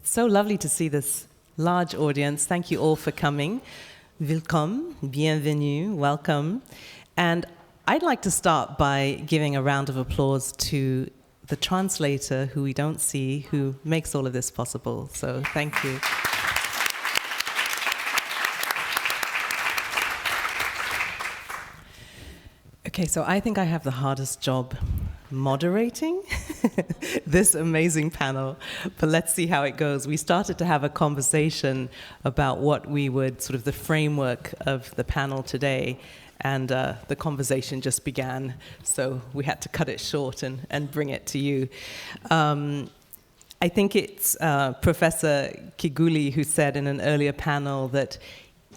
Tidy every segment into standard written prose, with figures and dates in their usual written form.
It's so lovely to see this large audience. Thank you all for coming. Willkommen, bienvenue, welcome. And I'd like to start by giving a round of applause to the translator, who we don't see, who makes all of this possible. So thank you. Okay, so I think I have the hardest job moderating this amazing panel, but let's see how it goes. We started to have a conversation about what we would, sort of the framework of the panel today, and the conversation just began, so we had to cut it short and bring it to you. I think it's Professor Kiguli who said in an earlier panel that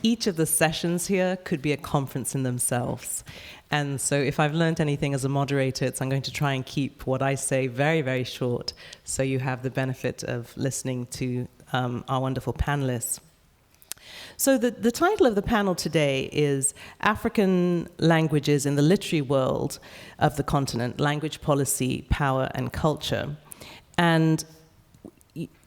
each of the sessions here could be a conference in themselves. And so if I've learned anything as a moderator, I'm going to try and keep what I say very, very short, so you have the benefit of listening to our wonderful panelists. So the title of the panel today is African Languages in the Literary World of the Continent, Language Policy, Power and Culture. And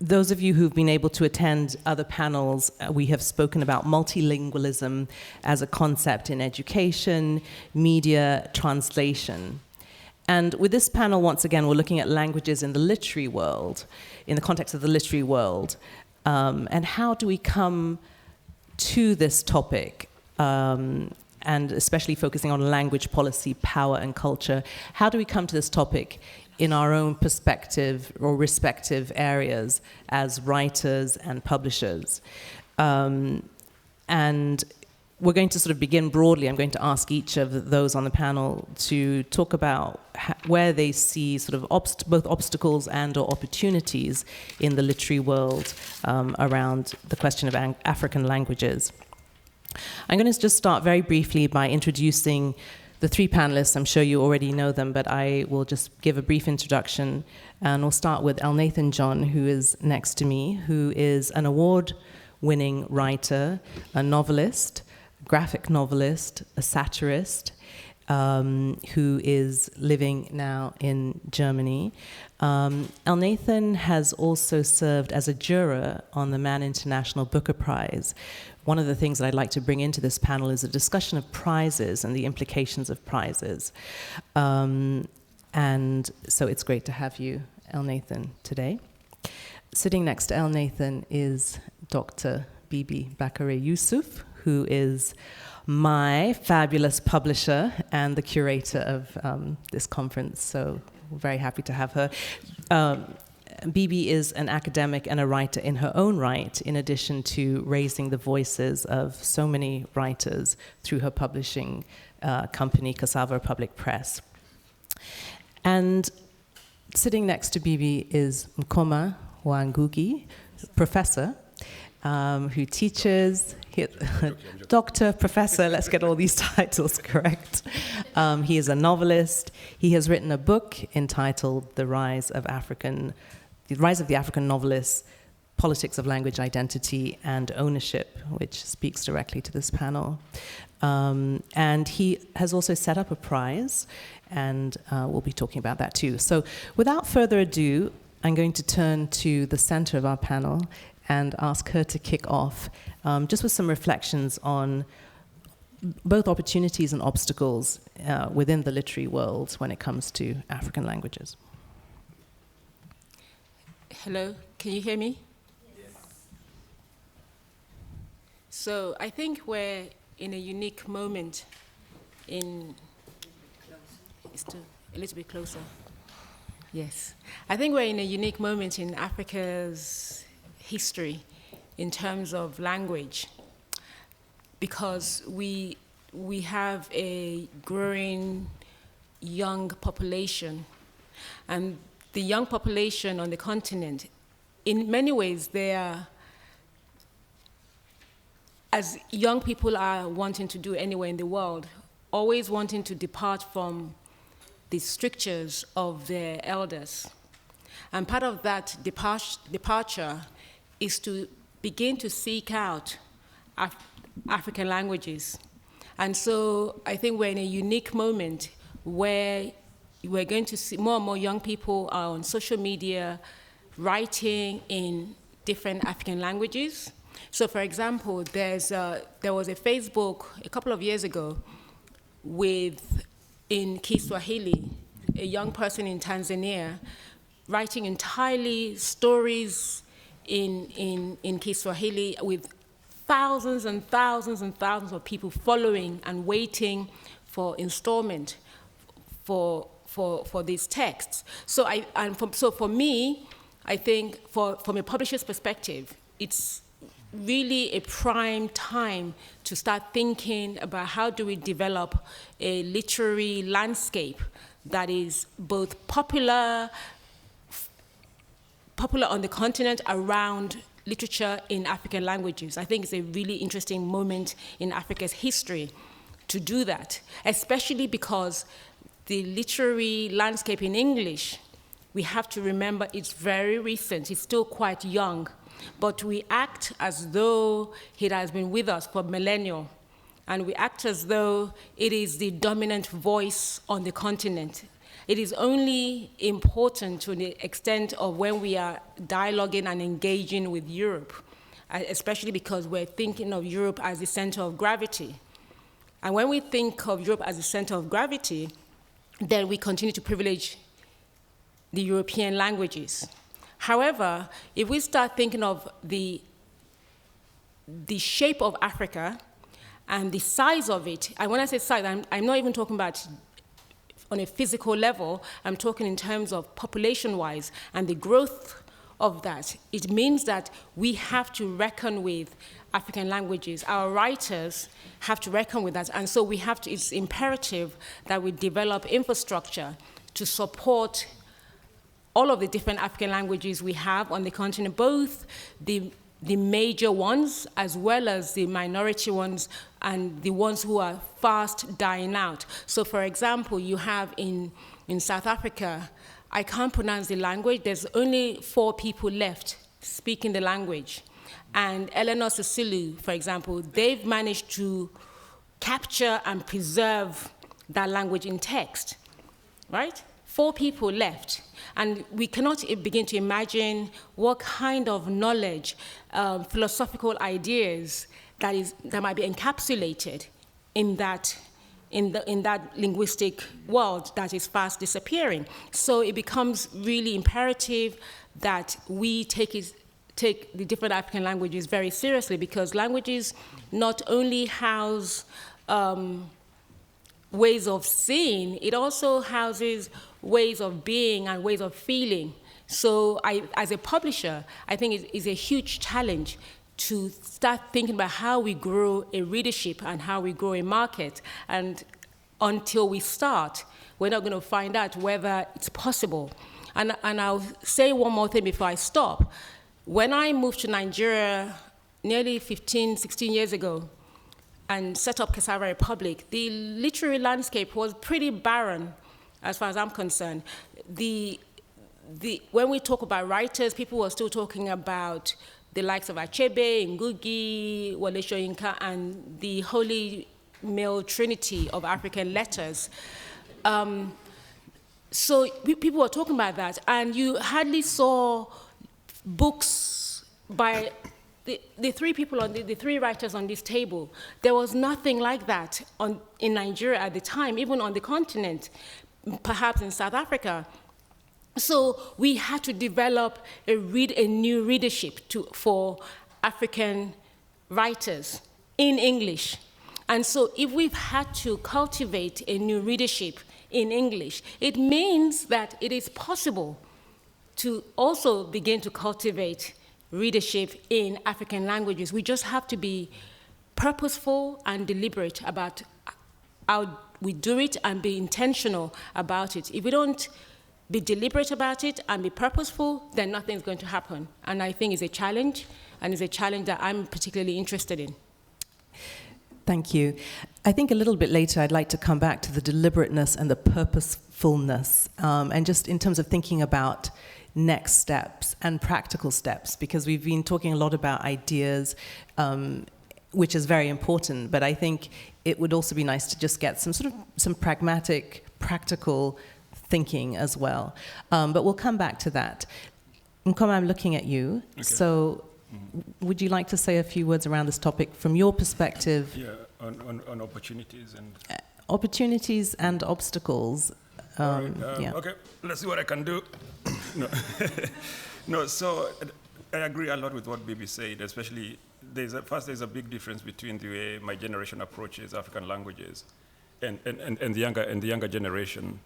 those of you who've been able to attend other panels, we have spoken about multilingualism as a concept in education, media, translation. And with this panel, once again, we're looking at languages in the literary world, in the context of the literary world, and how do we come to this topic, and especially focusing on language policy, power and culture. How do we come to this topic in our own perspective or respective areas as writers and publishers? And we're going to sort of begin broadly. I'm going to ask each of those on the panel to talk about where they see sort of both obstacles and or opportunities in the literary world around the question of African languages. I'm going to just start very briefly by introducing the three panelists. I'm sure you already know them, but I will just give a brief introduction. And we'll start with Elnathan John, who is next to me, who is an award-winning writer, a novelist, graphic novelist, a satirist, who is living now in Germany. Elnathan has also served as a juror on the Man International Booker Prize. One of the things that I'd like to bring into this panel is a discussion of prizes and the implications of prizes. And so it's great to have you, Elnathan, today. Sitting next to Elnathan is Dr. Bibi Bakare Yusuf, who is my fabulous publisher and the curator of this conference. So we're very happy to have her. Bibi is an academic and a writer in her own right, in addition to raising the voices of so many writers through her publishing company, Cassava Public Press. And sitting next to Bibi is Nkoma Wangugi, professor, who teaches, doctor, professor, let's get all these titles correct. He is a novelist. He has written a book entitled The Rise of the African Novelist, Politics of Language Identity and Ownership, which speaks directly to this panel. And he has also set up a prize, and we'll be talking about that too. So without further ado, I'm going to turn to the center of our panel and ask her to kick off just with some reflections on both opportunities and obstacles within the literary world when it comes to African languages. Hello, can you hear me? Yes. So I think we're in a unique moment in, a little bit closer. Yes. I think we're in a unique moment in Africa's history in terms of language, because we have a growing young population, and the young population on the continent, in many ways, they are, as young people are wanting to do anywhere in the world, always wanting to depart from the strictures of their elders. And part of that departure is to begin to seek out African languages. And so I think we're in a unique moment where we're going to see more and more young people are on social media, writing in different African languages. So, for example, there was a Facebook a couple of years ago in Kiswahili, a young person in Tanzania writing entirely stories in Kiswahili with thousands and thousands and thousands of people following and waiting for installment for these texts. So for me, I think from a publisher's perspective, it's really a prime time to start thinking about how do we develop a literary landscape that is both popular on the continent around literature in African languages. I think it's a really interesting moment in Africa's history to do that, especially because the literary landscape in English, we have to remember it's very recent, it's still quite young, but we act as though it has been with us for millennia, and we act as though it is the dominant voice on the continent. It is only important to the extent of when we are dialoguing and engaging with Europe, especially because we're thinking of Europe as the center of gravity. And when we think of Europe as the center of gravity, then we continue to privilege the European languages. However, if we start thinking of the shape of Africa and the size of it, and when I say size, I'm not even talking about on a physical level, I'm talking in terms of population-wise and the growth of that. It means that we have to reckon with African languages. Our writers have to reckon with that. And so it's imperative that we develop infrastructure to support all of the different African languages we have on the continent, both the major ones as well as the minority ones and the ones who are fast dying out. So for example, you have in South Africa, I can't pronounce the language, there's only 4 people left speaking the language. And Eleanor Sisulu, for example, they've managed to capture and preserve that language in text, right? 4 people left. And we cannot begin to imagine what kind of knowledge, philosophical ideas that might be encapsulated in that linguistic world that is fast disappearing. So it becomes really imperative that we take the different African languages very seriously, because languages not only house ways of seeing, it also houses ways of being and ways of feeling. So as a publisher, I think it's a huge challenge to start thinking about how we grow a readership and how we grow a market. And until we start, we're not going to find out whether it's possible. And I'll say one more thing before I stop. When I moved to Nigeria nearly 15, 16 years ago and set up Cassava Republic, the literary landscape was pretty barren as far as I'm concerned. When we talk about writers, people were still talking about the likes of Achebe, Ngugi, Wole Soyinka, and the holy male trinity of African letters. So people were talking about that, and you hardly saw books by the 3 people the 3 writers on this table. There was nothing like that in Nigeria at the time, even on the continent, perhaps in South Africa. So we had to develop a new readership for African writers in English. And so if we've had to cultivate a new readership in English, it means that it is possible to also begin to cultivate readership in African languages. We just have to be purposeful and deliberate about how we do it and be intentional about it. If we don't be deliberate about it and be purposeful, then nothing's going to happen. And I think it's a challenge, and it's a challenge that I'm particularly interested in. Thank you. I think a little bit later I'd like to come back to the deliberateness and the purposefulness, and just in terms of thinking about next steps and practical steps, because we've been talking a lot about ideas, which is very important, but I think it would also be nice to just get some pragmatic, practical thinking as well. But we'll come back to that. Nkoma, I'm looking at you. Okay. So would you like to say a few words around this topic from your perspective? Yeah, on opportunities and... Opportunities and obstacles. Yeah. Okay, let's see what I can do. No, so I agree a lot with what Bibi said, especially there's a big difference between the way my generation approaches African languages and the younger generation.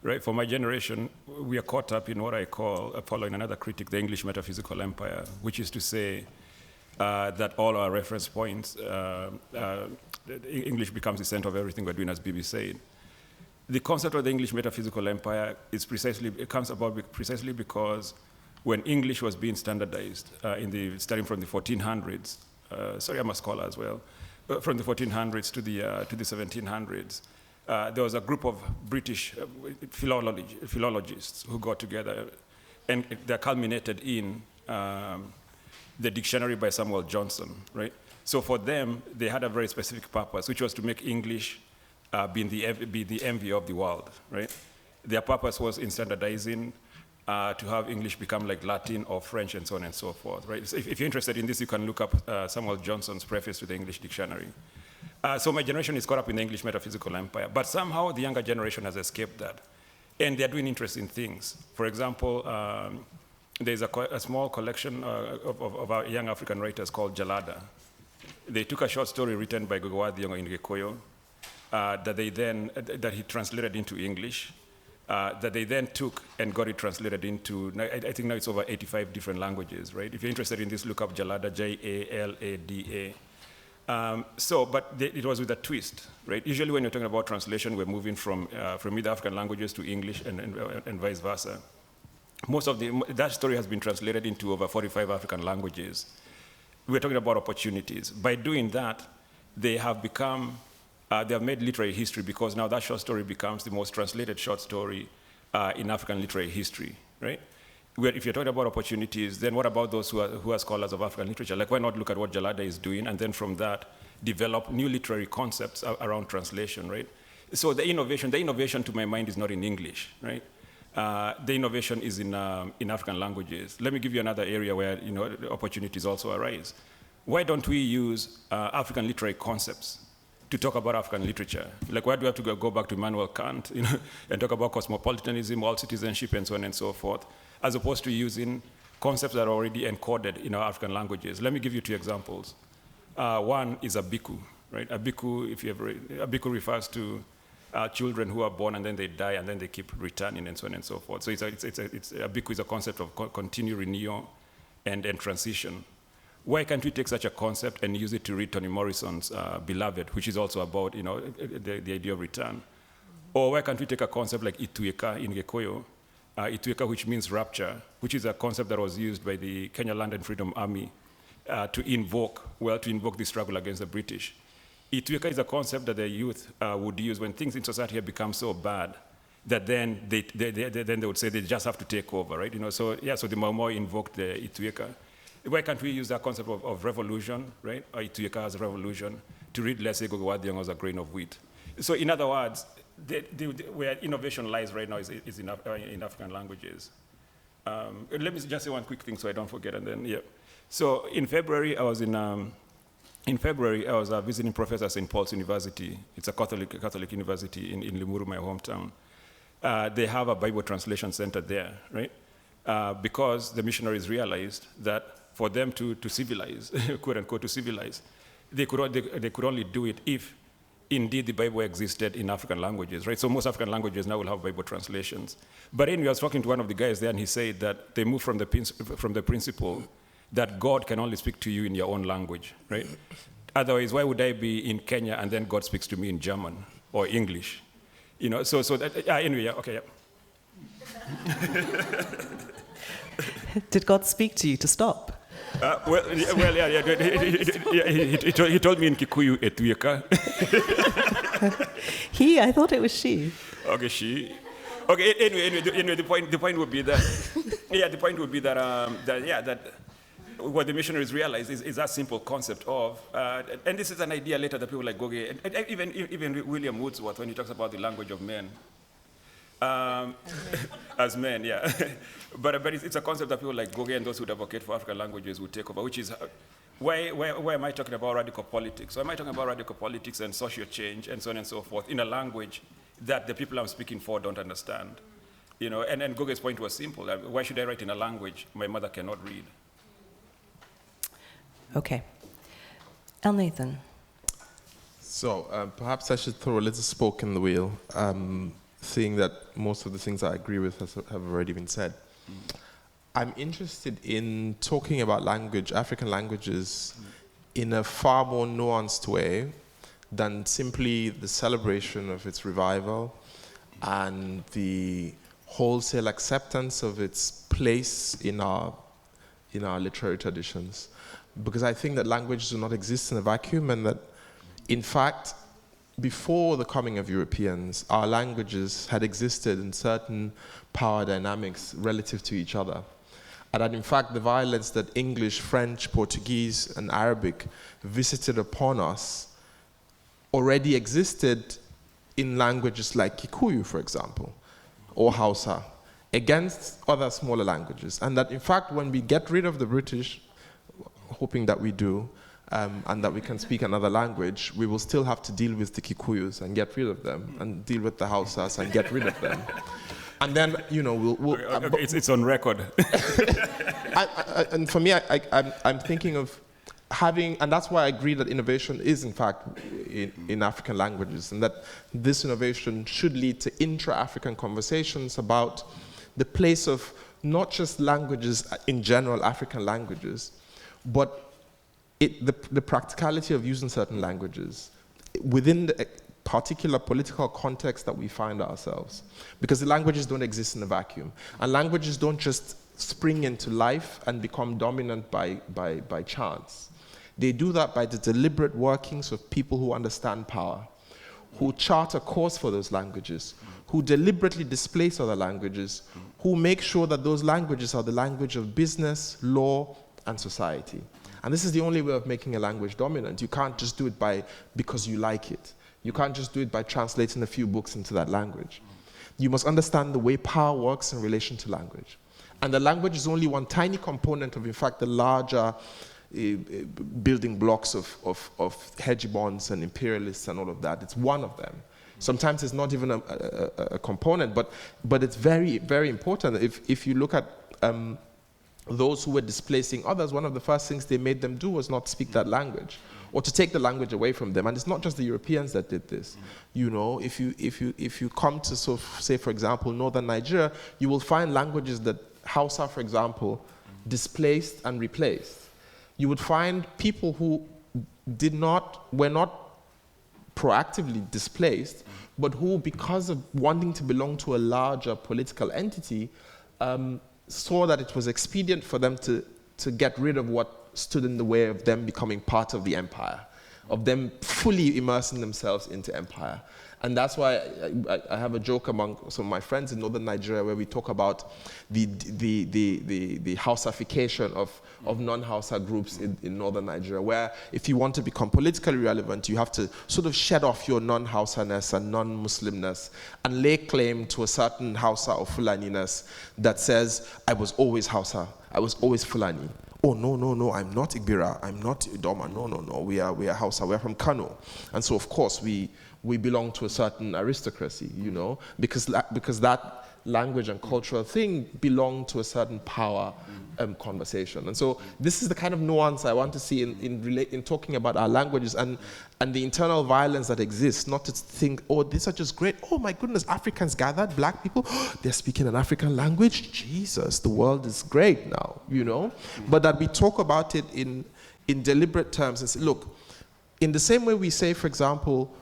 Right? For my generation, we are caught up in what I call, following another critic, the English metaphysical empire, which is to say that all our reference points, English becomes the center of everything we're doing, as Bibi said. The concept of the English metaphysical empire comes about precisely because when English was being standardized, starting from the 1400s, sorry, I'm a scholar as well, from the 1400s to the 1700s, there was a group of British philologists who got together, and they culminated in the dictionary by Samuel Johnson, right? So for them, they had a very specific purpose, which was to make English be the envy of the world, right? Their purpose was in standardizing, to have English become like Latin or French and so on and so forth, right? So if you're interested in this, you can look up Samuel Johnson's preface to the English dictionary. So my generation is caught up in the English metaphysical empire, but somehow the younger generation has escaped that. And they're doing interesting things. For example, there's a small collection of our young African writers called Jalada. They took a short story written by Gogo Wadiongo in Gikuyu that he translated into English, that they then took and got it translated into, I think now it's over 85 different languages, right? If you're interested in this, look up Jalada, Jalada. But it was with a twist, right? Usually when you're talking about translation, we're moving from either African languages to English and vice versa. That story has been translated into over 45 African languages. We're talking about opportunities. By doing that, they have made literary history, because now that short story becomes the most translated short story in African literary history, right? If you're talking about opportunities, then what about those who are scholars of African literature? Like, why not look at what Jalada is doing, and then from that, develop new literary concepts around translation, right? So the innovation to my mind is not in English, right? The innovation is in African languages. Let me give you another area where opportunities also arise. Why don't we use African literary concepts to talk about African literature? Like, why do we have to go back to Immanuel Kant, and talk about cosmopolitanism, all citizenship, and so on and so forth, as opposed to using concepts that are already encoded in our African languages? Let me give you two examples. One is a biku, right? A biku refers to children who are born and then they die and then they keep returning and so on and so forth. So a biku is a concept of continued renewal and transition. Why can't we take such a concept and use it to read Toni Morrison's Beloved, which is also about the idea of return? Or why can't we take a concept like Itueka in Gikuyu, Itueka, which means rapture, which is a concept that was used by the Kenya Land and Freedom Army to invoke the struggle against the British. Itueka is a concept that the youth would use when things in society have become so bad that then they would say they just have to take over, right? So the Maumau invoked the Itueka. Why can't we use that concept of revolution, right? Or Itueka as a revolution, to read, let's say, Gogo Wadiongo as a grain of wheat? So in other words, where innovation lies right now is in African languages. Let me just say one quick thing so I don't forget, and then, yeah. So in February, I was a visiting professor at St. Paul's University. It's a Catholic university in Limuru, my hometown. They have a Bible translation center there, right? Because the missionaries realized that for them to civilize, quote unquote, to civilize, they could only do it if indeed the Bible existed in African languages, right? So most African languages now will have Bible translations. But anyway, I was talking to one of the guys there, and he said that they moved from the principle that God can only speak to you in your own language, right? Otherwise, why would I be in Kenya and then God speaks to me in German or English? So that, anyway, yeah, okay, yeah. Did God speak to you to stop? He told me in Kikuyu, Etueka. I thought it was she. Okay, she. Okay, anyway, the point would be that, that what the missionaries realized is that simple concept of, and this is an idea later that people like Goge, and even William Wordsworth, when he talks about the language of men, As men, yeah. but it's a concept that people like Goge and those who advocate for African languages would take over, which is, why am I talking about radical politics? So am I talking about radical politics and social change and so on and so forth in a language that the people I'm speaking for don't understand? You know, and Goge's point was simple. Why should I write in a language my mother cannot read? Okay. El Nathan. So perhaps I should throw a little spoke in the wheel, seeing that most of the things I agree with have already been said. I'm interested in talking about language, African languages, in a far more nuanced way than simply the celebration of its revival and the wholesale acceptance of its place in our literary traditions. Because I think that languages do not exist in a vacuum, and that, in fact, before the coming of Europeans, our languages had existed in certain power dynamics relative to each other. And that, in fact, the violence that English, French, Portuguese, and Arabic visited upon us already existed in languages like Kikuyu, for example, or Hausa, against other smaller languages. And that, in fact, when we get rid of the British, hoping that we do, and that we can speak another language, we will still have to deal with the Kikuyus and get rid of them, and deal with the Hausas and get rid of them. And then, you know, we'll okay, it's on record. And for me, I'm thinking of having, and that's why I agree that innovation is, in fact, in African languages, and that this innovation should lead to intra-African conversations about the place of not just languages in general, African languages, but the practicality of using certain languages within the particular political context that we find ourselves. Because the languages don't exist in a vacuum. And languages don't just spring into life and become dominant by chance. They do that by the deliberate workings of people who understand power, who chart a course for those languages, who deliberately displace other languages, who make sure that those languages are the language of business, law, and society. And this is the only way of making a language dominant. You can't just do it because you like it. You can't just do it by translating a few books into that language. You must understand the way power works in relation to language. And the language is only one tiny component of, in fact, the larger building blocks of hegemons and imperialists and all of that. It's one of them. Sometimes it's not even a component, but it's very, very important. If you look at those who were displacing others, one of the first things they made them do was not speak that language, or to take the language away from them. And it's not just the Europeans that did this. You know, if you come to, so say, for example, northern Nigeria, you will find languages that Hausa, for example, displaced and replaced. You would find people who were not proactively displaced, but who, because of wanting to belong to a larger political entity, saw that it was expedient for them to get rid of what stood in the way of them becoming part of the empire, of them fully immersing themselves into empire. And that's why I have a joke among some of my friends in northern Nigeria where we talk about the Hausaification of non-Hausa groups in northern Nigeria, where if you want to become politically relevant, you have to sort of shed off your non-Hausa-ness and non-Muslimness and lay claim to a certain Hausa or Fulani-ness that says, I was always Hausa, I was always Fulani. Oh, no, I'm not Igbira, I'm not Idoma, no, we are Hausa, we're from Kano. And so, of course, we belong to a certain aristocracy, you know, because that language and cultural thing belong to a certain power conversation. And so this is the kind of nuance I want to see in talking about our languages and the internal violence that exists, not to think, oh, these are just great. Oh, my goodness, Africans gathered, black people, they're speaking an African language. Jesus, the world is great now, you know. But that we talk about it in deliberate terms and say, look, in the same way we say, for example,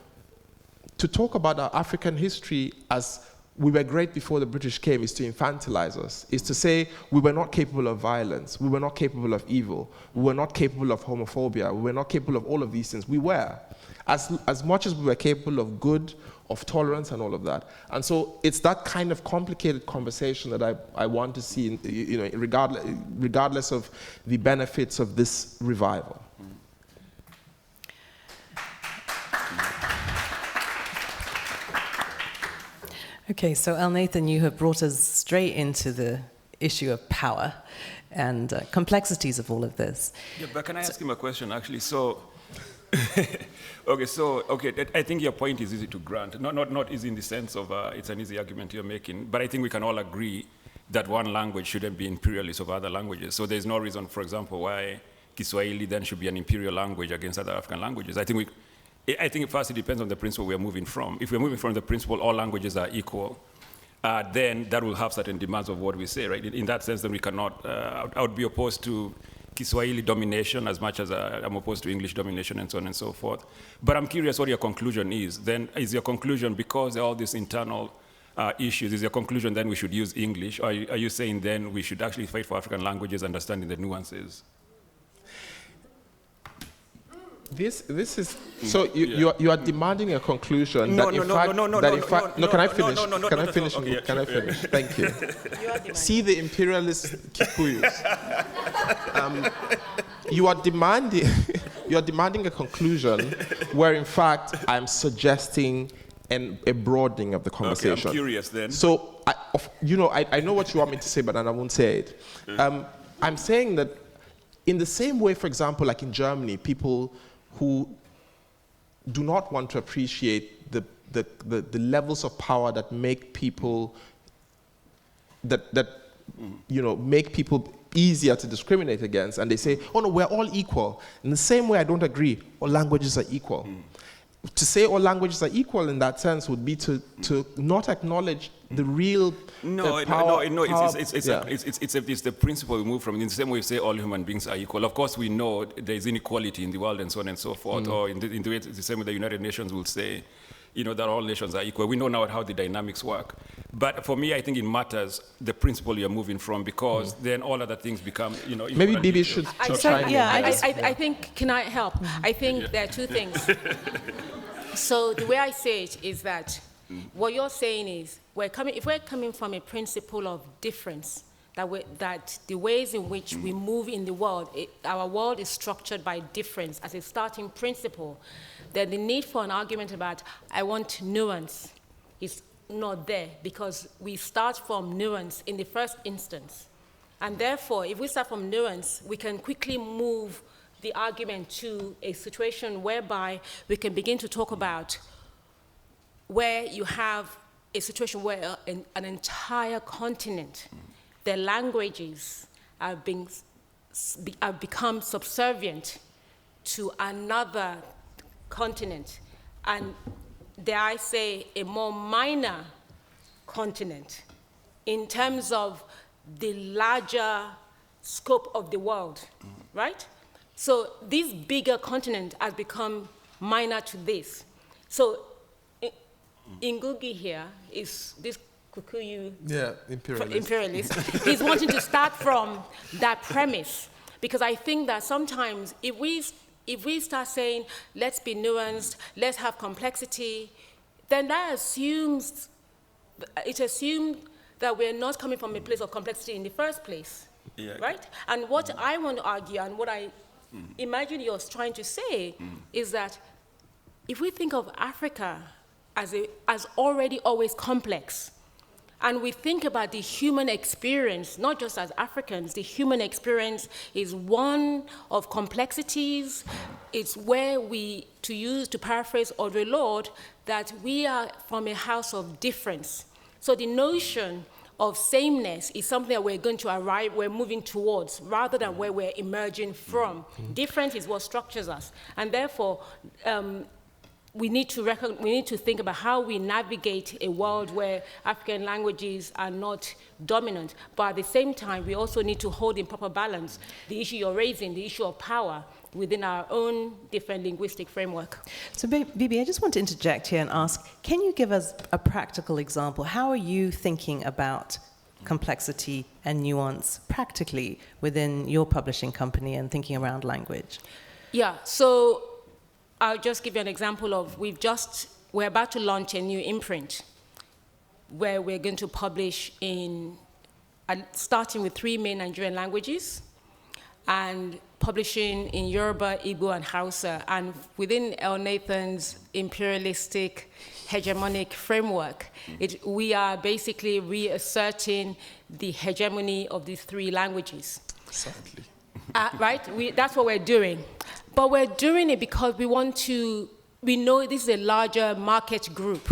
to talk about our African history as we were great before the British came is to infantilize us, is to say we were not capable of violence, we were not capable of evil, we were not capable of homophobia, we were not capable of all of these things. We were. As much as we were capable of good, of tolerance and all of that. And so it's that kind of complicated conversation that I want to see, you know, regardless of the benefits of this revival. Okay, so El Nathan, you have brought us straight into the issue of power and complexities of all of this. Yeah, but can I ask him a question, actually? So, okay, I think your point is easy to grant. Not easy in the sense of it's an easy argument you're making, but I think we can all agree that one language shouldn't be imperialist of other languages. So there's no reason, for example, why Kiswahili then should be an imperial language against other African languages. I think first it depends on the principle we're moving from. If we're moving from the principle all languages are equal, then that will have certain demands of what we say, right? In that sense, then we cannot, I would be opposed to Kiswahili domination as much as I'm opposed to English domination and so on and so forth. But I'm curious what your conclusion is. Then is your conclusion, because there are all these internal issues, is your conclusion then we should use English? Or are you saying then we should actually fight for African languages, understanding the nuances? This is so you are demanding a conclusion that in fact can I finish? Can I finish? Can I finish? Thank you. See the imperialist Kikuyus. You are demanding a conclusion where in fact I'm suggesting a broadening of the conversation. Okay, I'm curious then. So I know what you want me to say, but I won't say it. I'm saying that in the same way, for example, like in Germany, people who do not want to appreciate the levels of power that make people make people easier to discriminate against, and they say, oh no, we're all equal. In the same way, I don't agree, all languages are equal. To say all languages are equal in that sense would be to not acknowledge the real power. It's the principle we move from. In the same way we say all human beings are equal. Of course, we know there is inequality in the world and so on and so forth. Or in the same way the United Nations will say, that all nations are equal. We know now how the dynamics work. But for me, I think it matters the principle you're moving from, because then all other things become, Maybe Bibi should try. I think, can I help? I think there are two things. So the way I say it is that what you're saying is, if we're coming from a principle of difference, that the ways in which we move in the world, our world is structured by difference as a starting principle, then the need for an argument about, I want nuance, is not there, because we start from nuance in the first instance. And therefore, if we start from nuance, we can quickly move the argument to a situation whereby we can begin to talk about where you have a situation where an entire continent, their languages have become subservient to another continent, and dare I say a more minor continent in terms of the larger scope of the world, right? So this bigger continent has become minor to this. So Ngugi here is this Kikuyu imperialist. He's wanting to start from that premise, because I think that sometimes if we start saying, let's be nuanced, let's have complexity, then that assumes that we're not coming from a place of complexity in the first place, right? And what I want to argue, and what I imagine you're trying to say, is that if we think of Africa as already always complex, and we think about the human experience, not just as Africans, the human experience is one of complexities. It's where to paraphrase Audre Lorde, that we are from a house of difference. So the notion of sameness is something that we're moving towards, rather than where we're emerging from. Difference is what structures us. And therefore, we need to think about how we navigate a world where African languages are not dominant, but at the same time, we also need to hold in proper balance the issue you're raising, the issue of power, within our own different linguistic framework. So Bibi, I just want to interject here and ask, can you give us a practical example? How are you thinking about complexity and nuance practically within your publishing company and thinking around language? Yeah, so I'll just give you an example of, we're about to launch a new imprint where we're going to publish starting with 3 main Nigerian languages. and publishing in Yoruba, Igbo, and Hausa. And within El Nathan's imperialistic hegemonic framework, we are basically reasserting the hegemony of these three languages. Exactly. Right? That's what we're doing. But we're doing it because we know this is a larger market group.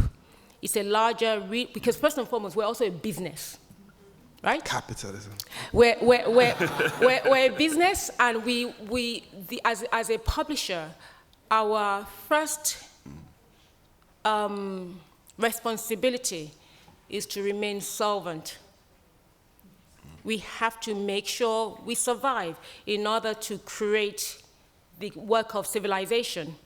It's a larger, because first and foremost, we're also a business. Right? Capitalism. We're a business, and as a publisher, our first responsibility is to remain solvent. We have to make sure we survive in order to create the work of civilization.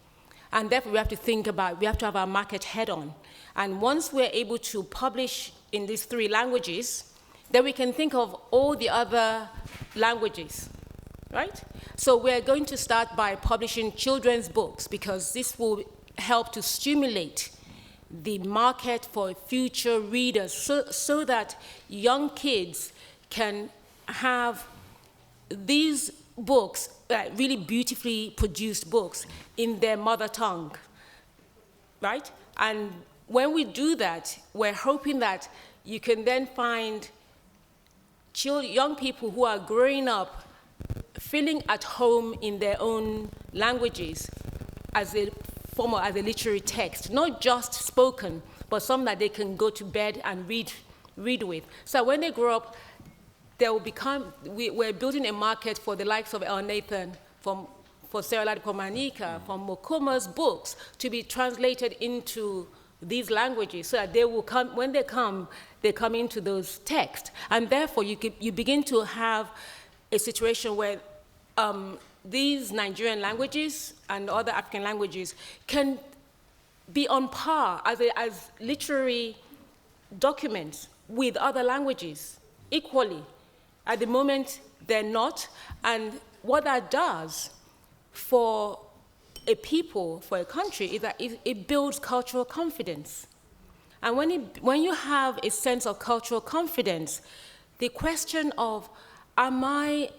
And therefore, we have to have our market head on. And once we're able to publish in these three languages, then we can think of all the other languages, right? So we're going to start by publishing children's books, because this will help to stimulate the market for future readers, so that young kids can have these books, really beautifully produced books, in their mother tongue, right? And when we do that, we're hoping that you can then find young people who are growing up feeling at home in their own languages as a literary text, not just spoken, but something that they can go to bed and read with. So when they grow up, they will we're building a market for the likes of El Nathan, for Sarah Ladipo-Manika, from Mokuma's books to be translated into these languages, so that they will come, when they come into those texts. And therefore, you begin to have a situation where these Nigerian languages and other African languages can be on par as literary documents with other languages equally. At the moment, they're not. And what that does for a people, for a country, is that it builds cultural confidence. And when you have a sense of cultural confidence, the question of, am I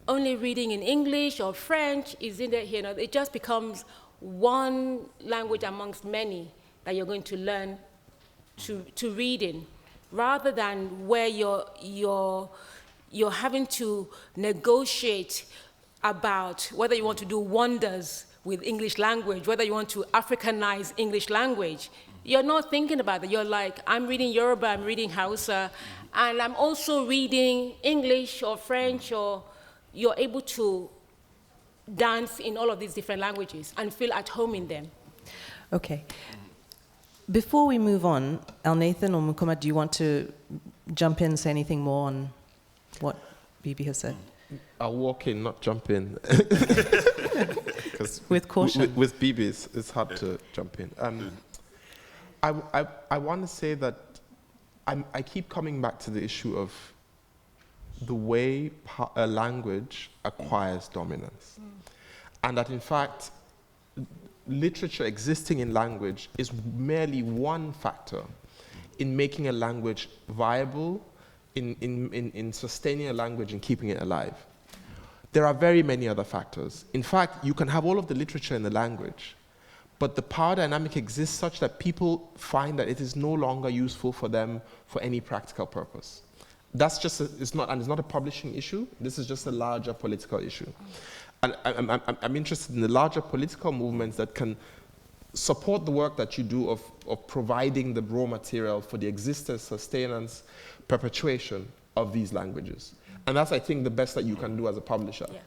only reading in English or French, is in there, it just becomes one language amongst many that you're going to learn to read in, rather than where you're having to negotiate about whether you want to do wonders with English language, whether you want to Africanize English language. You're not thinking about that. You're like, I'm reading Yoruba, I'm reading Hausa, and I'm also reading English or French, or you're able to dance in all of these different languages and feel at home in them. Okay. Before we move on, El Nathan or Mukuma, do you want to jump in and say anything more on what Bibi has said? I'll walk in, not jump in. With caution. With Bibi, it's hard to jump in. I want to say that I keep coming back to the issue of the way a language acquires dominance. And that, in fact, literature existing in language is merely one factor in making a language viable, in sustaining a language and keeping it alive. There are very many other factors. In fact, you can have all of the literature in the language, but the power dynamic exists such that people find that it is no longer useful for them for any practical purpose. That's just, it's not a publishing issue. This is just a larger political issue. And I'm interested in the larger political movements that can support the work that you do of providing the raw material for the existence, sustenance, perpetuation of these languages. And that's, I think, the best that you can do as a publisher. Yeah.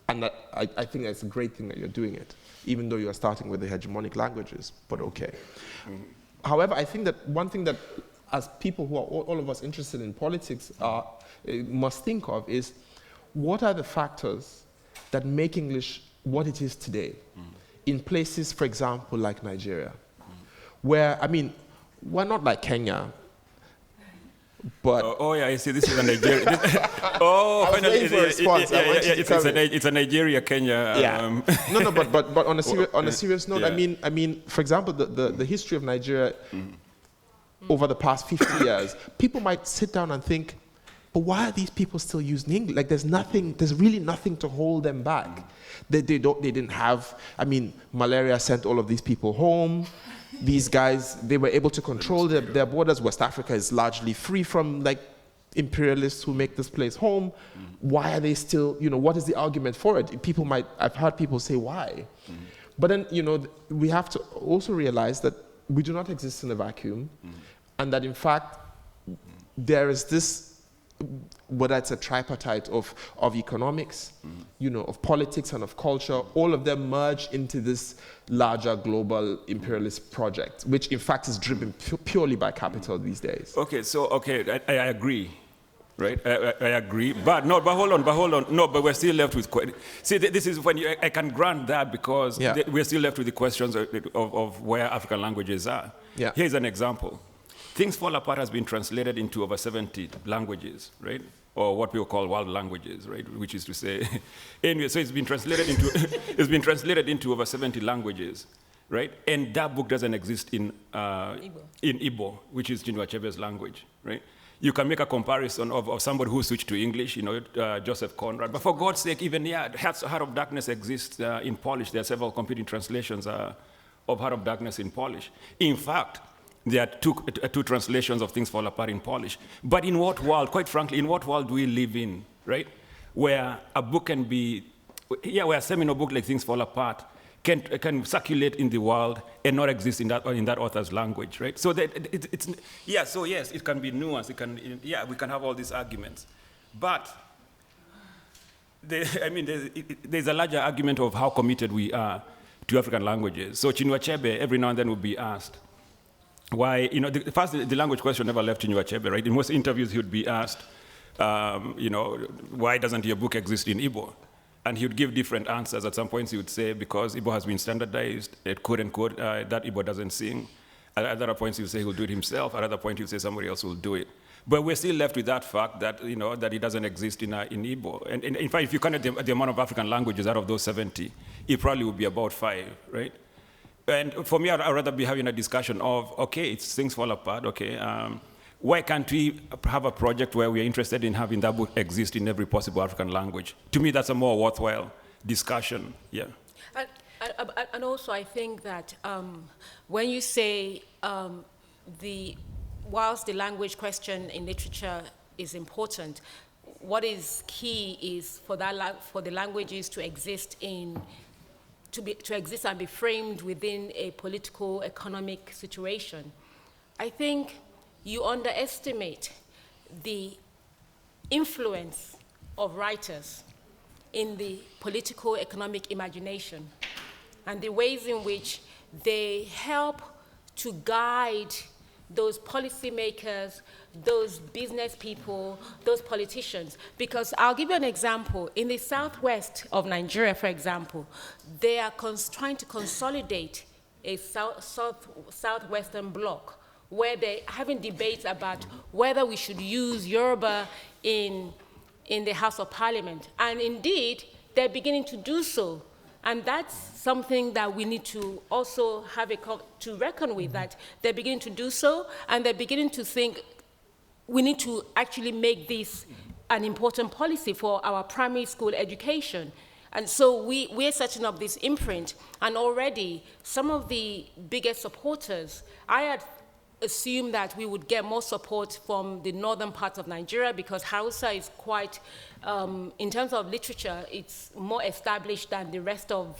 And that, I think that's a great thing that you're doing it, even though you're starting with the hegemonic languages, but okay. However, I think that one thing that, as people who are all of us interested in politics must think of is, what are the factors that make English what it is today in places, for example, like Nigeria, where, I mean, we're not like Kenya, but... Oh yeah, I see, this is a Nigeria. Oh, finally, it's a Nigeria, Kenya. Yeah. No, but on a serious note, yeah. I mean, for example, the history of Nigeria over the past 50 years, people might sit down and think, but why are these people still using English? Like, there's really nothing to hold them back. They didn't have, malaria sent all of these people home. These guys, they were able to control their borders. West Africa is largely free from imperialists who make this place home. Why are they still, what is the argument for it? I've heard people say why. But then, we have to also realize that we do not exist in a vacuum, and that in fact, there is this, whether it's a tripartite of economics, of politics and of culture, all of them merge into this larger global imperialist project, which in fact is driven purely by capital these days. Okay, I agree. Right, I agree, but hold on. No, but we're still left with. See, this is when I can grant that because we're still left with the questions of where African languages are. Yeah. Here's an example. Things Fall Apart has been translated into over 70 languages, right? Or what we call world languages, right? Which is to say, anyway, so it's been translated into over 70 languages, right? And that book doesn't exist in Igbo, which is Chinua Achebe's language, right? You can make a comparison of somebody who switched to English, Joseph Conrad. But for God's sake, even Heart of Darkness exists in Polish. There are several competing translations of Heart of Darkness in Polish. In fact, there are two translations of Things Fall Apart in Polish. But in what world, quite frankly, in what world do we live in, right? Where a book can be, where a seminal book like Things Fall Apart can circulate in the world and not exist in that author's language, right? So that so yes, it can be nuanced. We can have all these arguments, but there's a larger argument of how committed we are to African languages. So Chinua Achebe every now and then will be asked why, the language question never left Chinua Achebe, right? In most interviews he would be asked, why doesn't your book exist in Igbo? And he would give different answers. At some points he would say, because Igbo has been standardized, quote unquote, that Igbo doesn't sing. At other points he would say he'll do it himself. At other points he would say somebody else will do it. But we're still left with that fact that, that it doesn't exist in Igbo. And in fact, if you count the amount of African languages out of those 70, it probably would be about 5, right? And for me, I'd rather be having a discussion of, okay, Things Fall Apart, okay, why can't we have a project where we're interested in having that book exist in every possible African language? To me, that's a more worthwhile discussion, yeah. And also, I think that when you say whilst the language question in literature is important, what is key is for the languages to exist to exist and be framed within a political, economic situation. I think you underestimate the influence of writers in the political economic imagination and the ways in which they help to guide those policymakers, those business people, those politicians. Because I'll give you an example. In the southwest of Nigeria, for example, they are trying to consolidate a southwestern bloc where they're having debates about whether we should use Yoruba in the House of Parliament. And indeed, they're beginning to do so. And that's something that we need to also have to reckon with, that they're beginning to do so, and they're beginning to think we need to actually make this an important policy for our primary school education. And so we're setting up this imprint, and already some of the biggest supporters, I had assumed that we would get more support from the northern parts of Nigeria because Hausa is quite, in terms of literature, it's more established than the rest of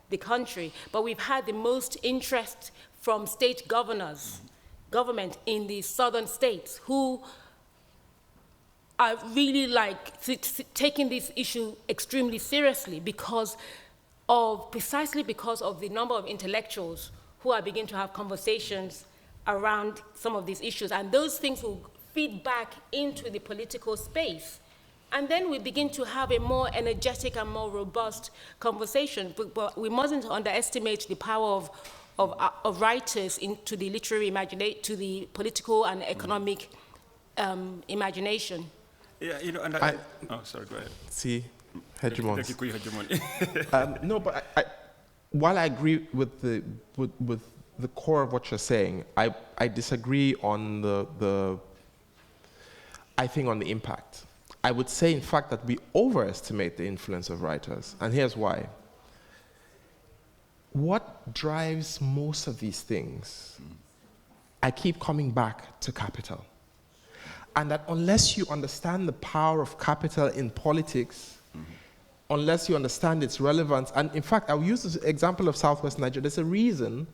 the country. But we've had the most interest from state government in the southern states who are really taking this issue extremely seriously precisely because of the number of intellectuals who are beginning to have conversations around some of these issues. And those things will feed back into the political space. And then we begin to have a more energetic and more robust conversation. But we mustn't underestimate the power of writers into the literary imagination, to the political and economic imagination. Yeah, and oh, sorry, go ahead. See, hegemons. No, but while I agree with the core of what you're saying, I disagree on I think, on the impact. I would say, in fact, that we overestimate the influence of writers, and here's why. What drives most of these things, I keep coming back to capital. And that unless you understand the power of capital in politics, unless you understand its relevance, and in fact, I'll use this example of Southwest Nigeria. There's a reason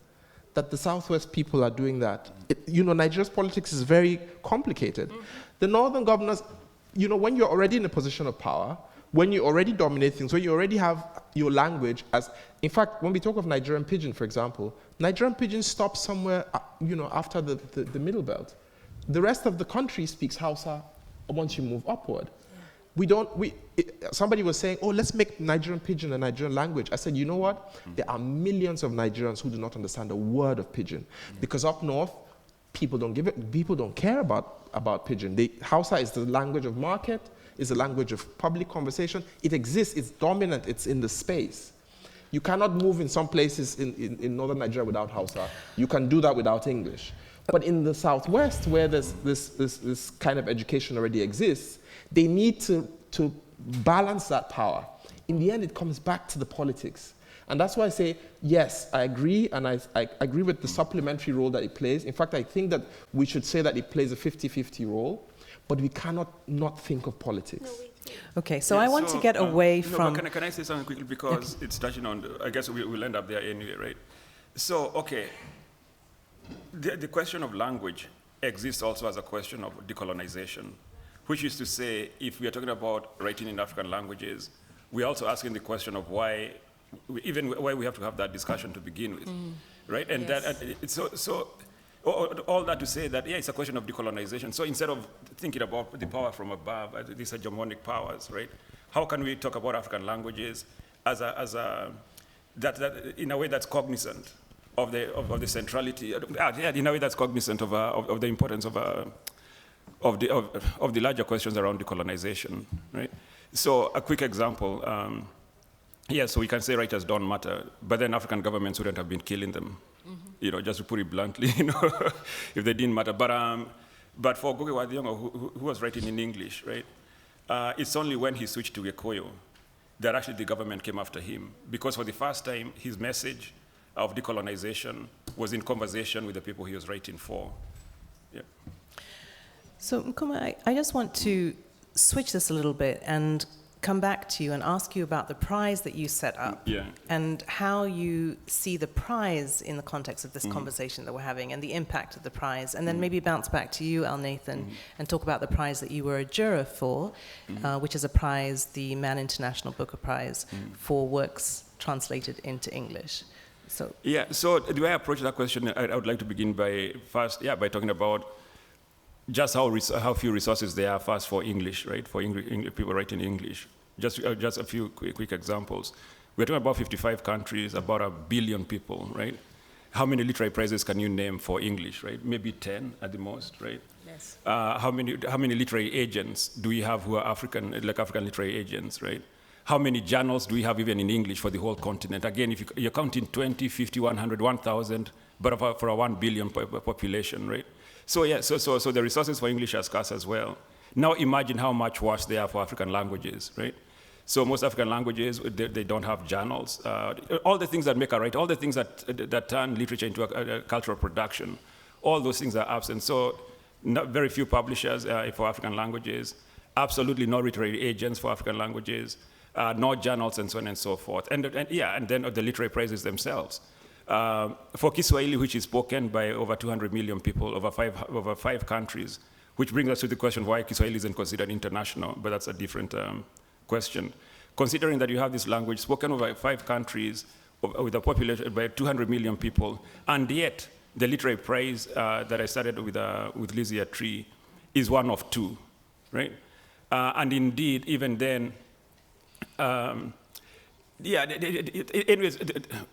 that the Southwest people are doing that. Nigeria's politics is very complicated. The northern governors, when you're already in a position of power, when you already dominate things, when you already have your language as, in fact, when we talk of Nigerian Pidgin, for example, Nigerian Pidgin stops somewhere, after the middle belt. The rest of the country speaks Hausa once you move upward. Somebody was saying, let's make Nigerian Pidgin a Nigerian language. I said, you know what? There are millions of Nigerians who do not understand a word of Pidgin. Because up north, people don't care about Pidgin. Hausa is the language of market, is the language of public conversation. It exists, it's dominant, it's in the space. You cannot move in some places in northern Nigeria without Hausa. You can do that without English. But in the Southwest, where this kind of education already exists, they need to balance that power. In the end, it comes back to the politics. And that's why I say, yes, I agree, and I agree with the supplementary role that it plays. In fact, I think that we should say that it plays a 50-50 role, but we cannot not think of politics. Okay, so I want to get away from... Can I say something quickly? Because it's touching on, I guess we'll end up there anyway, right? So, okay, the question of language exists also as a question of decolonization, which is to say, if we are talking about writing in African languages, we're also asking the question of why we have to have that discussion to begin with, right? And all that to say that, it's a question of decolonization. So instead of thinking about the power from above, these hegemonic powers, right? How can we talk about African languages that in a way that's cognizant of the centrality, in a way that's cognizant of the importance of the larger questions around decolonization, right? So a quick example, so we can say writers don't matter, but then African governments wouldn't have been killing them, just to put it bluntly, if they didn't matter. But for Goge Wadiongo, who was writing in English, right? It's only when he switched to Gikuyu that actually the government came after him, because for the first time, his message of decolonization was in conversation with the people he was writing for. Yeah. So, Nkuma, I just want to switch this a little bit and come back to you and ask you about the prize that you set up and how you see the prize in the context of this conversation that we're having and the impact of the prize, and then maybe bounce back to you, Al Nathan, and talk about the prize that you were a juror for, which is a prize, the Man International Booker Prize, for works translated into English. So the way I approach that question, I would like to begin by talking about just how few resources there are first for English, right? For people writing English. Just a few quick examples. We're talking about 55 countries, about 1 billion people, right? How many literary prizes can you name for English, right? Maybe 10 at the most, right? Yes. How many literary agents do we have who are African literary agents, right? How many journals do we have even in English for the whole continent? Again, if you're counting 20, 50, 100, 1,000, but for a 1 billion population, right? So the resources for English are scarce as well. Now imagine how much worse they are for African languages, right? So most African languages, they don't have journals. All the things that make a write, all the things that turn literature into a cultural production, all those things are absent. So very few publishers for African languages, absolutely no literary agents for African languages, no journals, and so on and so forth. And then the literary prizes themselves. For Kiswahili, which is spoken by over 200 million people, over five countries, which brings us to the question why Kiswahili isn't considered international, but that's a different question. Considering that you have this language spoken over 5 countries with a population by 200 million people, and yet the literary prize that I started with Lizzie Tree is one of 2, right? And indeed, even then, anyways,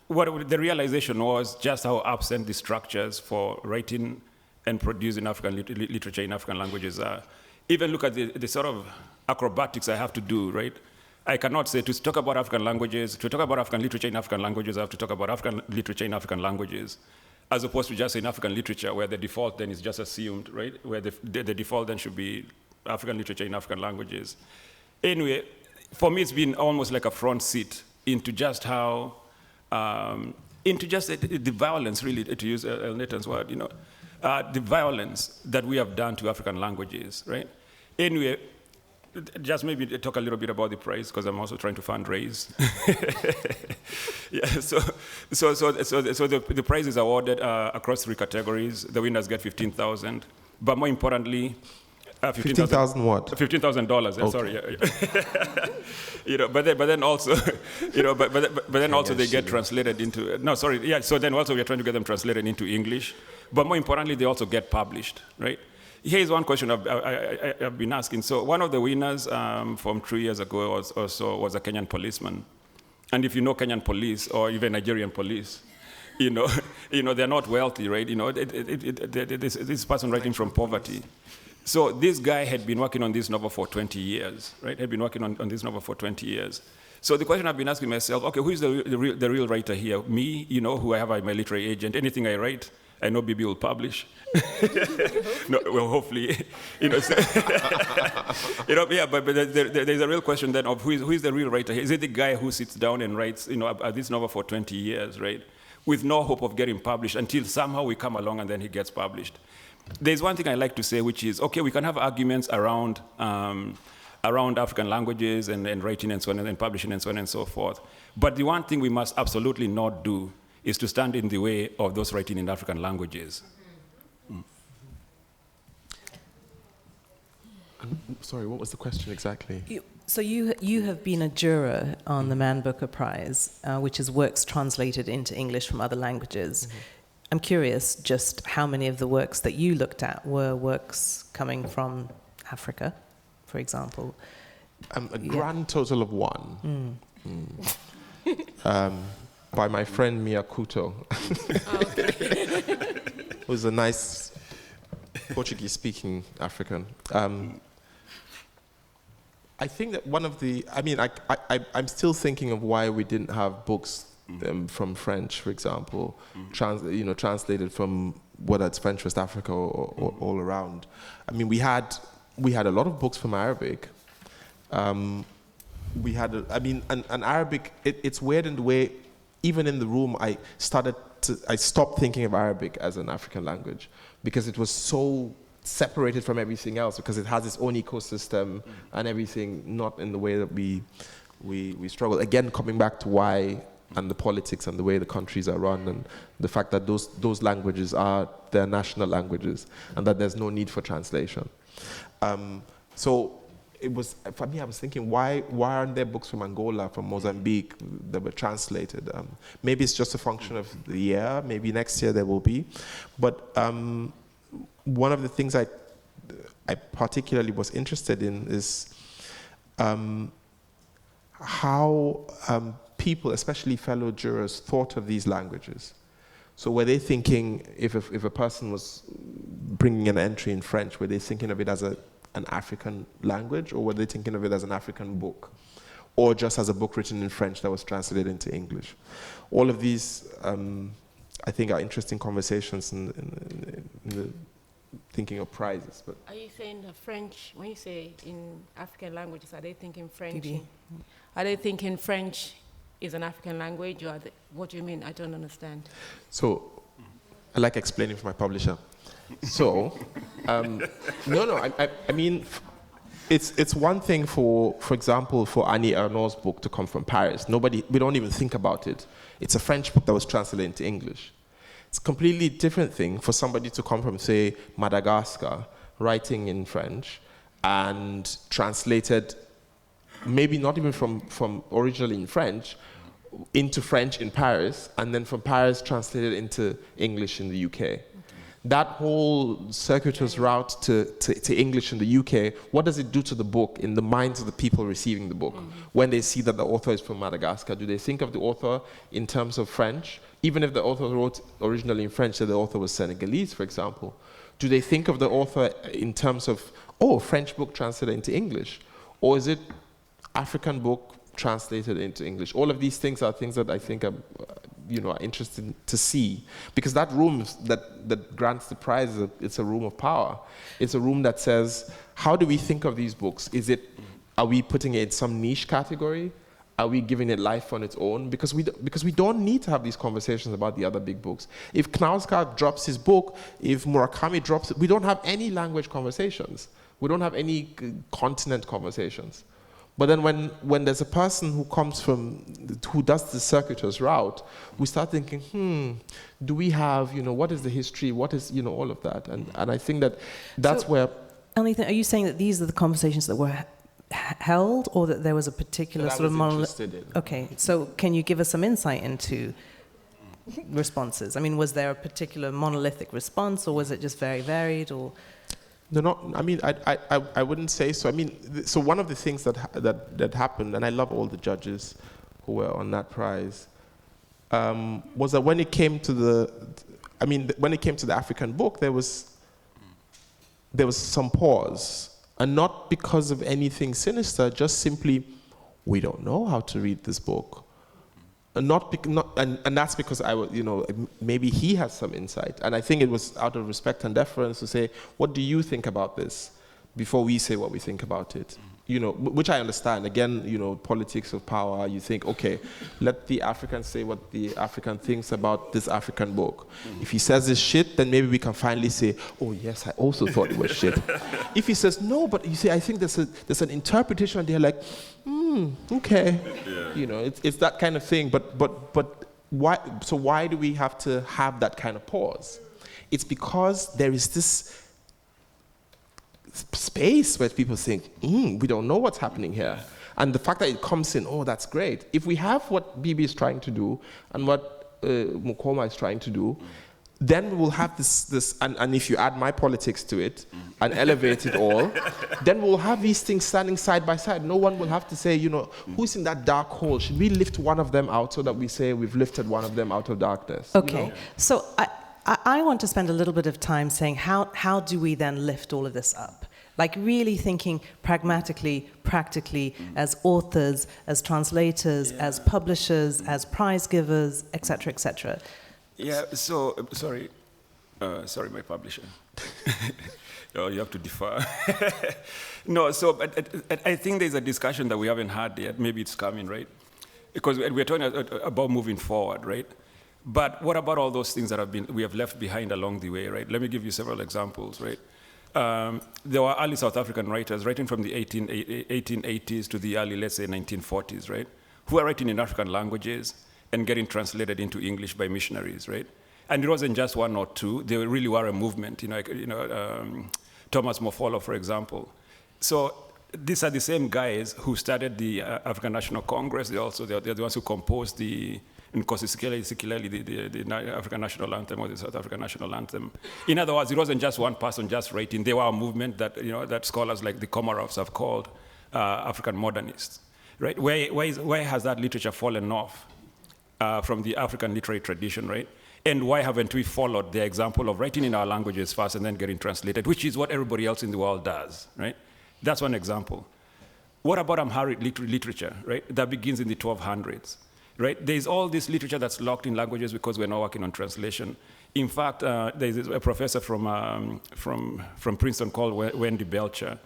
what the realization was just how absent the structures for writing and producing African literature in African languages are. Even look at the sort of acrobatics I have to do, right? I cannot say to talk about African languages, to talk about African literature in African languages, I have to talk about African literature in African languages, as opposed to just in African literature, where the default then is just assumed, right? Where the default then should be African literature in African languages. Anyway, for me, it's been almost like a front seat into just how, into just the violence, really, to use Nathan's word, the violence that we have done to African languages, right? Anyway, just maybe talk a little bit about the prize, because I'm also trying to fundraise. Yeah, so the prize is awarded across 3 categories. The winners get $15,000, but more importantly, $15,000 what? $15,000. Okay. Sorry, but then also, but then also they get translated into. No, sorry, yeah. So then also we are trying to get them translated into English, but more importantly, they also get published, right? Here's one question I've been asking. So one of the winners from 3 years ago or so was a Kenyan policeman. And if you know Kenyan police or even Nigerian police, they're not wealthy, right? This person writing from poverty. So this guy had been working on this novel for 20 years, right? Had been working on this novel for 20 years. So the question I've been asking myself, okay, who is the real writer here? Me, who I have my literary agent. Anything I write, I know BB will publish. No, well, hopefully, so, yeah. But there's a real question then of who is the real writer? Is it the guy who sits down and writes, this novel for 20 years, right, with no hope of getting published until somehow we come along and then he gets published? There's one thing I like to say, which is, okay, we can have arguments around African languages and writing and so on and publishing and so on and so forth. But the one thing we must absolutely not do is to stand in the way of those writing in African languages. Sorry, what was the question exactly? So you have been a juror on the Man Booker Prize, which is works translated into English from other languages. Mm-hmm. I'm curious just how many of the works that you looked at were works coming from Africa, for example. A grand total of 1. By my friend Mia Couto, who's a nice Portuguese-speaking African. I think that one of the, I'm still thinking of why we didn't have books from French, for example, translated from whether it's French, West Africa, or all around. I mean, we had a lot of books from Arabic. We had, and Arabic. It's weird in the way, even in the room, I stopped thinking of Arabic as an African language because it was so separated from everything else, because it has its own ecosystem and everything, not in the way that we struggle. Again, coming back to why and the politics and the way the countries are run, and the fact that those languages are their national languages and that there's no need for translation. So it was, for me, I was thinking, why aren't there books from Angola, from Mozambique that were translated? Maybe it's just a function of the year. Maybe next year there will be. But one of the things I particularly was interested in is how people, especially fellow jurors, thought of these languages. So were they thinking, if a person was bringing an entry in French, were they thinking of it as an African language, or were they thinking of it as an African book, or just as a book written in French that was translated into English? All of these, I think, are interesting conversations in the thinking of prizes. But are you saying the French, when you say in African languages, are they thinking French? Are they thinking French is an African language, or what do you mean? I don't understand. So, I like explaining for my publisher. So, I mean, it's one thing for example, for Annie Ernaux's book to come from Paris. We don't even think about it. It's a French book that was translated into English. It's a completely different thing for somebody to come from, say, Madagascar, writing in French, and translated, maybe not even from originally in French, into French in Paris, and then from Paris translated into English in the UK. That whole circuitous route to English in the UK, what does it do to the book in the minds of the people receiving the book? When they see that the author is from Madagascar, do they think of the author in terms of French? Even if the author wrote originally in French, so the author was Senegalese, for example. Do they think of the author in terms of, French book translated into English? Or is it African book translated into English? All of these things are things that I think are interested to see, because that room that grants the prize, it's a room of power. It's a room that says, how do we think of these books? Are we putting it in some niche category? Are we giving it life on its own? Because we don't need to have these conversations about the other big books. If Knausgaard drops his book, if Murakami drops it, we don't have any language conversations. We don't have any continent conversations. But then when there's a person who does the circuitous route, we start thinking, do we have, what is the history? What is, all of that? And I think that's where... Nathan, are you saying that these are the conversations that were held, or that there was a particular sort of interested in? Okay, so can you give us some insight into responses? I mean, was there a particular monolithic response, or was it just very varied, or... No, I mean, I wouldn't say so. I mean, so one of the things that happened, and I love all the judges who were on that prize, was that when it came to the African book, there was some pause, and not because of anything sinister, just simply, we don't know how to read this book. And that's because maybe he has some insight. And I think it was out of respect and deference to say, what do you think about this? Before we say what we think about it. Which I understand. Again, politics of power, you think, okay, let the African say what the African thinks about this African book. If he says this shit, then maybe we can finally say, oh yes, I also thought it was shit. If he says, no, but you see, I think there's an interpretation, and they're like, okay. Yeah. It's that kind of thing, but why? So why do we have to have that kind of pause? It's because there is this space where people think, we don't know what's happening here. And the fact that it comes in, that's great. If we have what Bibi is trying to do and what Mukoma is trying to do, then we will have this and if you add my politics to it and elevate it all, then we'll have these things standing side by side. No one will have to say, who's in that dark hole? Should we lift one of them out so that we say we've lifted one of them out of darkness? Okay, so I want to spend a little bit of time saying how do we then lift all of this up? Like really thinking pragmatically, practically, as authors, as translators, as publishers, as prize givers, etc., etc. Yeah, so, sorry, my publisher. You have to defer. No, so but I think there's a discussion that we haven't had yet. Maybe it's coming, right? Because we're talking about moving forward, right? But what about all those things that we have left behind along the way, right? Let me give you several examples, right? There were early South African writers writing from the 1880s to the early, let's say, 1940s, right? Who are writing in African languages and getting translated into English by missionaries, right? And it wasn't just one or two. They really were a movement, Thomas Mofolo, for example. So these are the same guys who started the African National Congress. They're the ones who composed the African National Anthem or the South African National Anthem. In other words, it wasn't just one person just writing. They were a movement that, that scholars like the Komarovs have called African modernists, right? Why has that literature fallen off from the African literary tradition, right? And why haven't we followed the example of writing in our languages first and then getting translated, which is what everybody else in the world does, right? That's one example. What about Amharic literature, right? That begins in the 1200s. Right? There's all this literature that's locked in languages because we're not working on translation. In fact, there's a professor from Princeton called Wendy Belcher,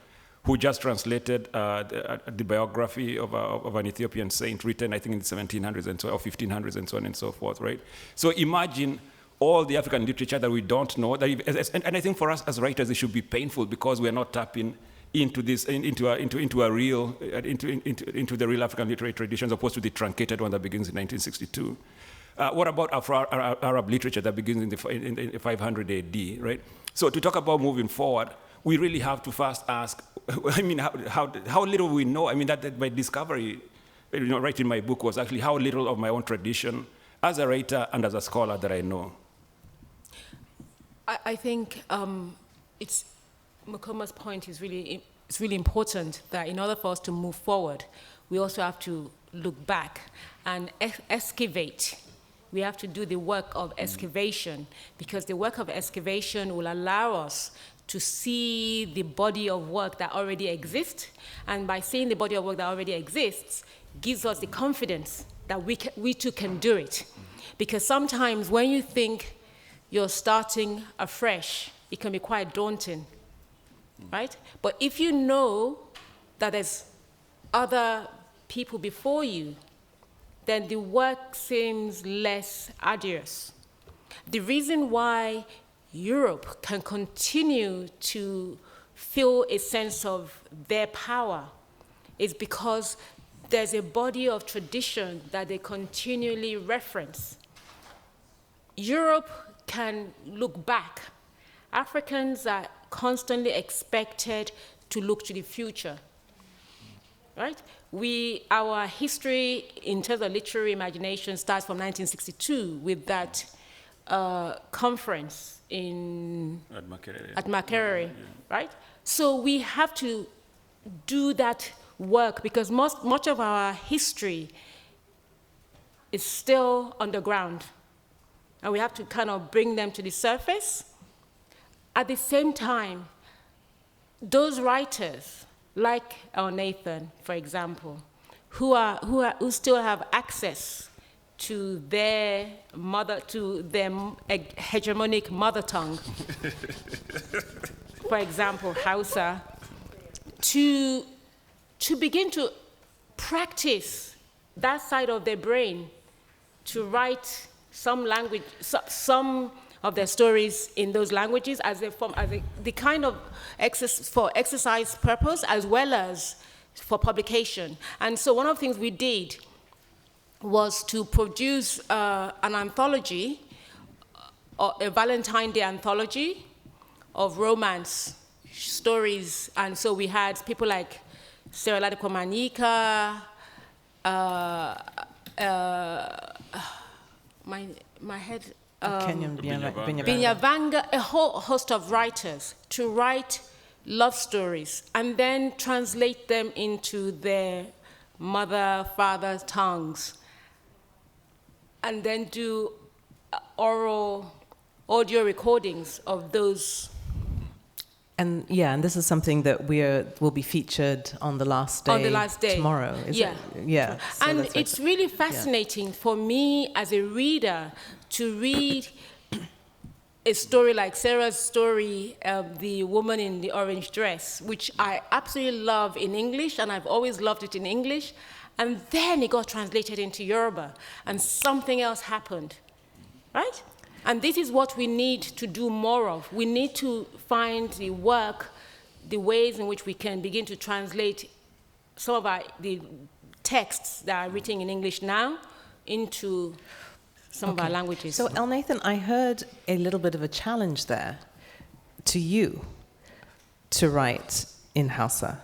who just translated the biography of an Ethiopian saint written, I think, in the 1700s and so, or 1500s and so on and so forth, right? So imagine all the African literature that we don't know. And I think for us as writers, it should be painful because we're not tapping into this, into the real African literary tradition, as opposed to the truncated one that begins in 1962. What about Arab literature that begins in 500 AD, right? So to talk about moving forward, we really have to first ask, I mean, how little we know. I mean, that my discovery, writing my book was actually how little of my own tradition as a writer and as a scholar that I know. I think Mukoma's point is really important, that in order for us to move forward, we also have to look back and excavate. We have to do the work of excavation, because the work of excavation will allow us to see the body of work that already exists, and by seeing the body of work that already exists, gives us the confidence that we too can do it. Because sometimes when you think you're starting afresh, it can be quite daunting, right? But if you know that there's other people before you, then the work seems less arduous. The reason why Europe can continue to feel a sense of their power is because there's a body of tradition that they continually reference. Europe can look back. Africans are constantly expected to look to the future, right? Our history in terms of literary imagination starts from 1962 with that conference at Makerere, right? So we have to do that work because much of our history is still underground, and we have to kind of bring them to the surface. At the same time, those writers, like our Nathan, for example, who still have access to their hegemonic mother tongue, for example, Hausa, to begin to practice that side of their brain, to write some language, some of their stories in those languages as the kind of for exercise purpose as well as for publication. And so one of the things we did was to produce an anthology, a Valentine Day anthology of romance stories. And so we had people like Sarah Ladipo Manika, my head, Kenyan Binyavanga, a whole host of writers to write love stories and then translate them into their mother, father tongues, and then do oral audio recordings of those. And this is something that will be featured on the last day. Tomorrow. Yeah. So and it's really fascinating for me as a reader to read a story like Sarah's story, The Woman in the Orange Dress, which I absolutely love in English, and I've always loved it in English. And then it got translated into Yoruba, and something else happened, right? And this is what we need to do more of. We need to find the ways in which we can begin to translate some of the texts that are written in English now into some of our languages. So, Elnathan, I heard a little bit of a challenge there to you to write in Hausa.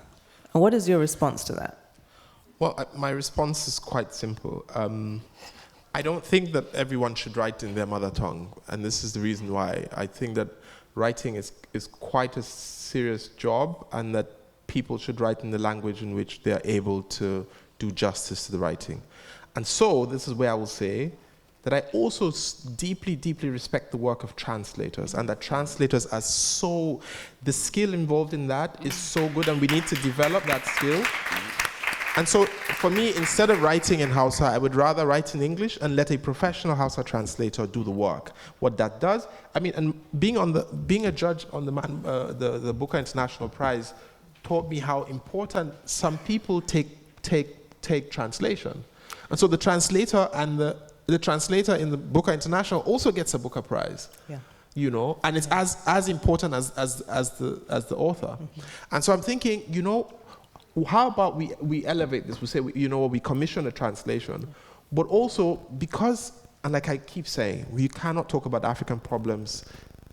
And what is your response to that? Well, my response is quite simple. I don't think that everyone should write in their mother tongue, and this is the reason why. I think that writing is quite a serious job, and that people should write in the language in which they are able to do justice to the writing. And so, this is where I will say that I also deeply, deeply respect the work of translators, and that translators are the skill involved in that is so good, and we need to develop that skill. And so, for me, instead of writing in Hausa, I would rather write in English and let a professional Hausa translator do the work. What that does, and being a judge on the Booker International Prize taught me how important some people take translation. And so the translator and the translator in the Booker International also gets a Booker Prize. Yeah. And it's as important as the author. Mm-hmm. And so I'm thinking, how about we elevate this? We say, we commission a translation, but also because, and like I keep saying, we cannot talk about African problems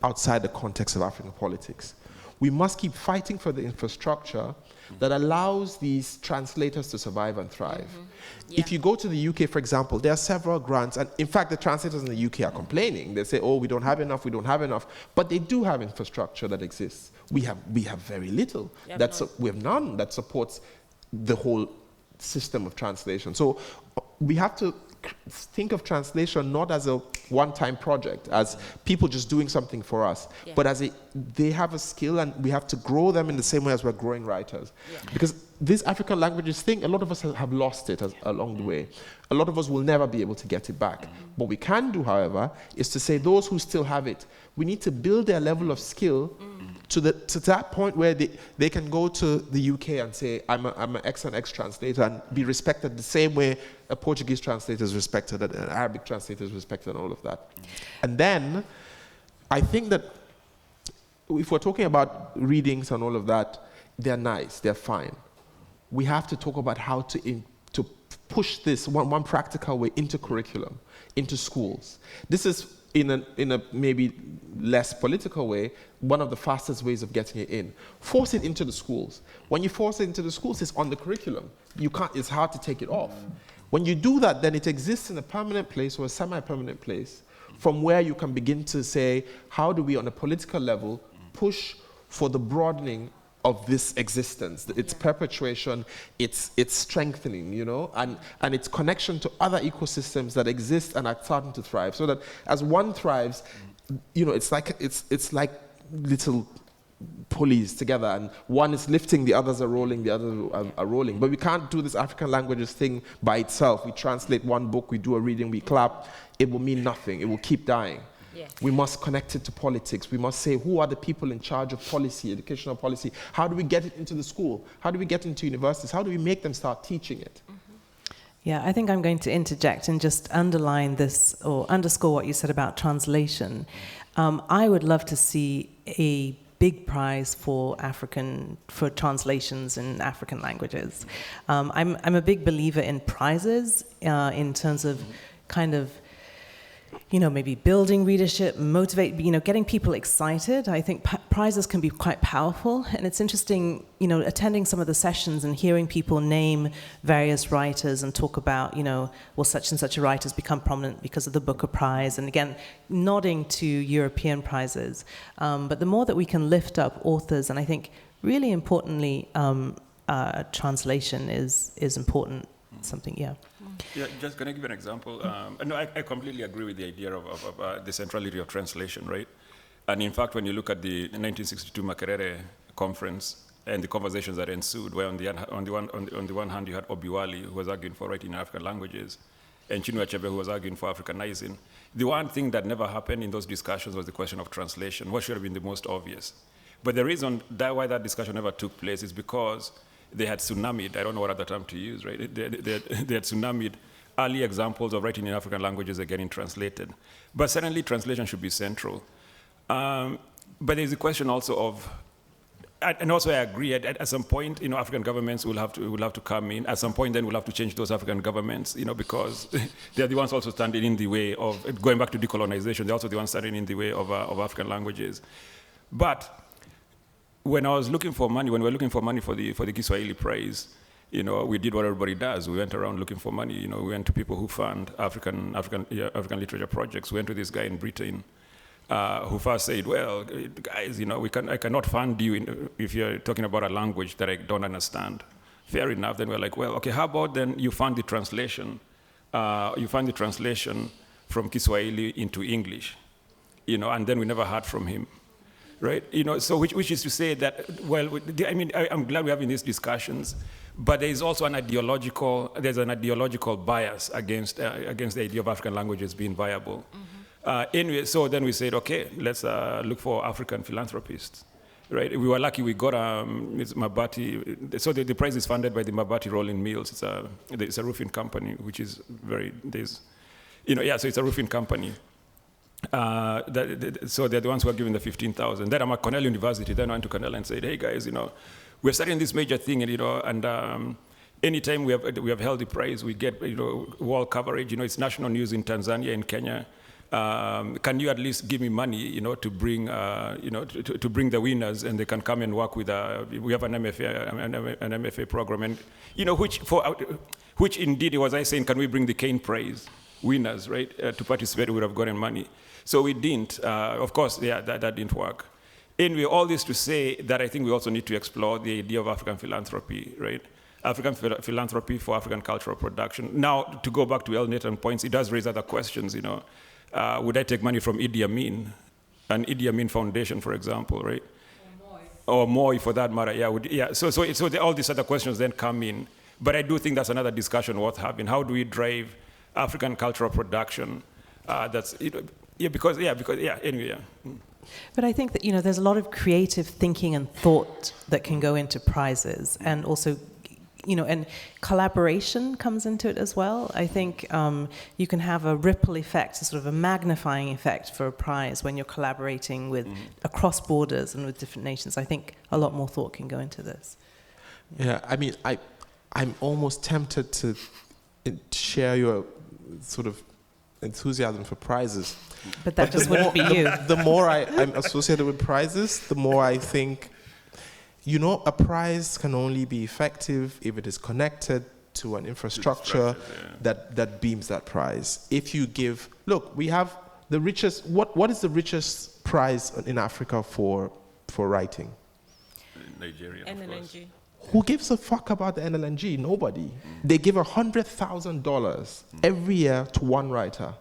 outside the context of African politics. We must keep fighting for the infrastructure that allows these translators to survive and thrive. Mm-hmm. Yeah. If you go to the UK, for example, there are several grants, and in fact, the translators in the UK are complaining. They say, we don't have enough, but they do have infrastructure that exists. We have very little. We have none that supports the whole system of translation. So we have to think of translation not as a one-time project, as people just doing something for us, but as they have a skill and we have to grow them in the same way as we're growing writers. Because this African languages thing, a lot of us have lost it along the way. A lot of us will never be able to get it back. What we can do, however, is to say those who still have it, we need to build their level of skill to that point where they can go to the UK and say, I'm an X and X translator, and be respected the same way a Portuguese translator is respected, and an Arabic translator is respected, and all of that. And then, I think that if we're talking about readings and all of that, they're nice, they're fine. We have to talk about how to push this one practical way into curriculum, into schools. This is, in a maybe less political way, one of the fastest ways of getting it in. Force it into the schools. When you force it into the schools, it's on the curriculum. It's hard to take it off. When you do that, then it exists in a permanent place or a semi-permanent place from where you can begin to say, how do we, on a political level, push for the broadening of this existence, its perpetuation, its strengthening, and its connection to other ecosystems that exist and are starting to thrive. So that as one thrives, it's like little pulleys together, and one is lifting, the others are rolling, the others are rolling. But we can't do this African languages thing by itself. We translate one book, we do a reading, we clap. It will mean nothing. It will keep dying. Yes. We must connect it to politics. We must say, who are the people in charge of policy, educational policy? How do we get it into the school? How do we get into universities? How do we make them start teaching it? Yeah, I think I'm going to interject and just underline this or underscore what you said about translation. I would love to see a big prize for translations in African languages. I'm a big believer in prizes in terms of kind of, maybe building readership, motivate, getting people excited. I think prizes can be quite powerful. And it's interesting, attending some of the sessions and hearing people name various writers and talk about, such and such a writer's become prominent because of the Booker Prize. And again, nodding to European prizes. But the more that we can lift up authors, and I think really importantly, translation is important. Something, yeah. Yeah, just going to give an example. No, I completely agree with the idea of the centrality of translation, right? And in fact, when you look at the 1962 Makerere conference and the conversations that ensued, where on the one hand you had Obiwali, who was arguing for writing in African languages, and Chinua Achebe, who was arguing for Africanizing. The one thing that never happened in those discussions was the question of translation, what should have been the most obvious. But the reason why that discussion never took place is because they had tsunamied, I don't know what other term to use, right? They had tsunamied early examples of writing in African languages are getting translated. But certainly translation should be central. But there's a question also of, and also I agree, at some point, African governments will have to come in. At some point, then we'll have to change those African governments, because they're the ones also standing in the way of, going back to decolonization, they're also the ones standing in the way of African languages. But when we were looking for money for the Kiswahili Prize, we did what everybody does. We went around looking for money. We went to people who fund African literature projects. We went to this guy in Britain who first said, well, guys, I cannot fund you if you're talking about a language that I don't understand. Fair enough. Then we're like, well, okay, how about then you fund the translation? You fund the translation from Kiswahili into English, and then we never heard from him. Right, so which is to say that, well, I'm glad we're having these discussions, but there is also an ideological bias against the idea of African languages being viable. Anyway, so then we said, okay, let's look for African philanthropists. Right, we were lucky we got it's Mabati. So the prize is funded by the Mabati Rolling Mills. It's a roofing company, which is so it's a roofing company. So they're the ones who are giving the 15,000. Then I'm at Cornell University. Then I went to Cornell and said, hey guys, we're starting this major thing, and anytime we have held the prize, we get world coverage. It's national news in Tanzania, in Kenya. Can you at least give me money, to bring to bring the winners, and they can come and work with. We have an MFA program, and which indeed was I saying, can we bring the Kane Prize winners, right, to participate? We would have gotten money. So we didn't. Of course, yeah, that didn't work. Anyway, all this to say that I think we also need to explore the idea of African philanthropy, right? African philanthropy for African cultural production. Now, to go back to El Nathan's points, it does raise other questions, would I take money from Idi Amin, an Idi Amin Foundation, for example, right? Or Moi, for that matter, So all these other questions then come in. But I do think that's another discussion worth having. How do we drive African cultural production? Anyway. But I think that, there's a lot of creative thinking and thought that can go into prizes, and also, and collaboration comes into it as well. I think you can have a ripple effect, a sort of a magnifying effect for a prize when you're collaborating with across borders and with different nations. I think a lot more thought can go into this. Yeah, I mean, I'm almost tempted to share your sort of enthusiasm for prizes. But that just wouldn't be you. The more I'm associated with prizes, the more I think, a prize can only be effective if it is connected to an infrastructure that beams that prize. If you give, look, we have the richest, what is the richest prize in Africa for writing? Nigeria, NLNG. Who gives a fuck about the NLNG? Nobody. They give $100,000 every year to one writer.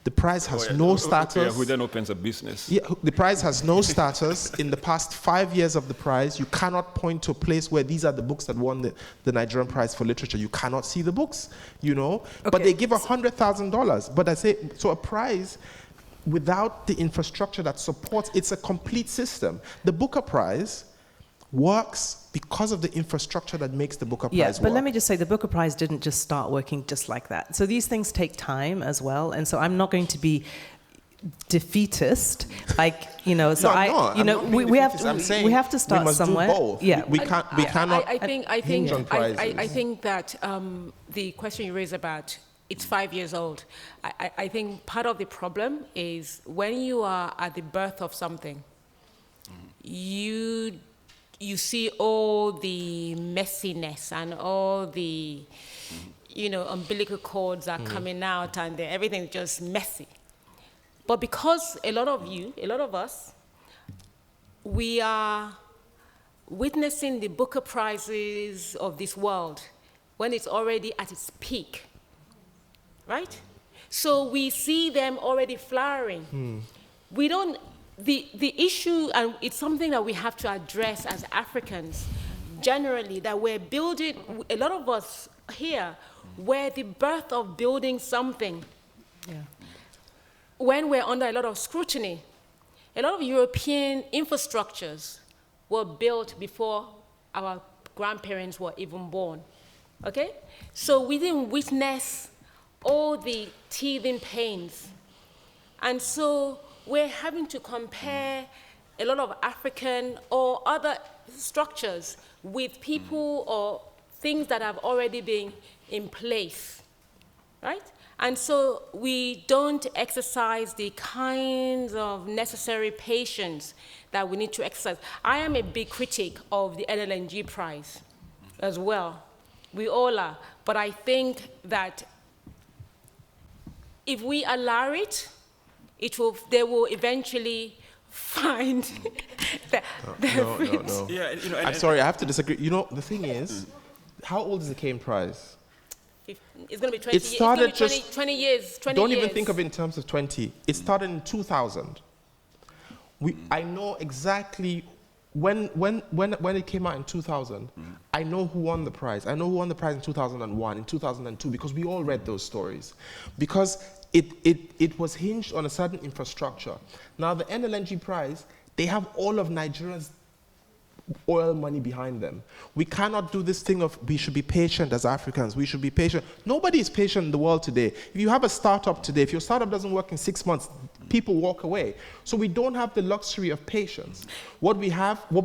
The prize has no status. Who then opens a business? Yeah, the prize has no status. In the past 5 years of the prize, you cannot point to a place where these are the books that won the Nigerian Prize for Literature. You cannot see the books, Okay. But they give $100,000. But I say, so a prize without the infrastructure that supports, it's a complete system. The Booker Prize works because of the infrastructure that makes the Booker Prize work. But let me just say, the Booker Prize didn't just start working just like that. So these things take time as well, and so I'm not going to be defeatist, we have to start somewhere. Do both. Yeah, we cannot. I think that the question you raised about it's 5 years old. I think part of the problem is when you are at the birth of something, you see all the messiness and all the, umbilical cords are coming out and everything's just messy. But because a lot of us, we are witnessing the Booker Prizes of this world when it's already at its peak, right? So we see them already flowering. We don't. The issue, and it's something that we have to address as Africans, generally, that we're building, a lot of us here, we're the birth of building something. Yeah. When we're under a lot of scrutiny, a lot of European infrastructures were built before our grandparents were even born, okay? So we didn't witness all the teething pains. And so we're having to compare a lot of African or other structures with people or things that have already been in place, right? And so we don't exercise the kinds of necessary patience that we need to exercise. I am a big critic of the NLNG Prize as well. We all are. But I think that if we allow it, they will eventually find the fruit. No. Yeah, I'm sorry, I have to disagree. The thing is, how old is the Kane Prize? It's going to be 20 years. It started 20 years. Don't even think of it in terms of 20. It started in 2000. I know exactly when it came out in 2000. I know who won the prize. I know who won the prize in 2001, in 2002, because we all read those stories. Because it was hinged on a certain infrastructure. Now, the NLNG Prize, they have all of Nigeria's oil money behind them. We cannot do this thing of we should be patient as Africans. We should be patient. Nobody is patient in the world today. If you have a startup today, if your startup doesn't work in 6 months, people walk away. So we don't have the luxury of patience. What we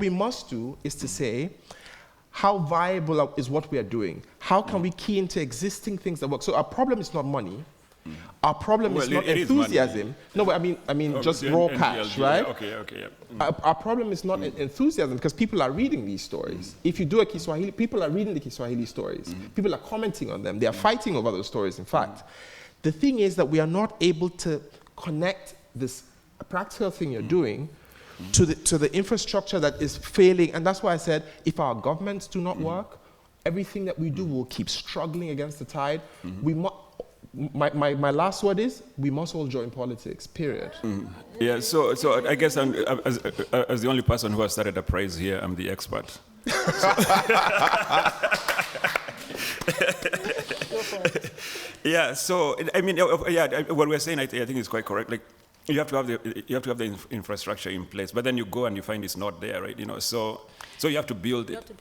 must do is to say, how viable is what we are doing? How can we key into existing things that work? So our problem is not money. Our problem is not enthusiasm. No, but I mean just raw cash, right? Okay. Our problem is not enthusiasm, because people are reading these stories. If you do a Kiswahili, people are reading the Kiswahili stories. People are commenting on them. They are fighting over those stories, in fact. The thing is that we are not able to connect this practical thing you're doing to the infrastructure that is failing. And that's why I said, if our governments do not work, everything that we do will keep struggling against the tide. We my last word is, we must all join politics, period. Yeah, so I guess as the only person who has started a prize here, I'm the expert. Yeah, so I mean, yeah, what we're saying, I think is quite correct. Like, you have to have the infrastructure in place, but then you go and you find it's not there, right? You know, so you have to build it.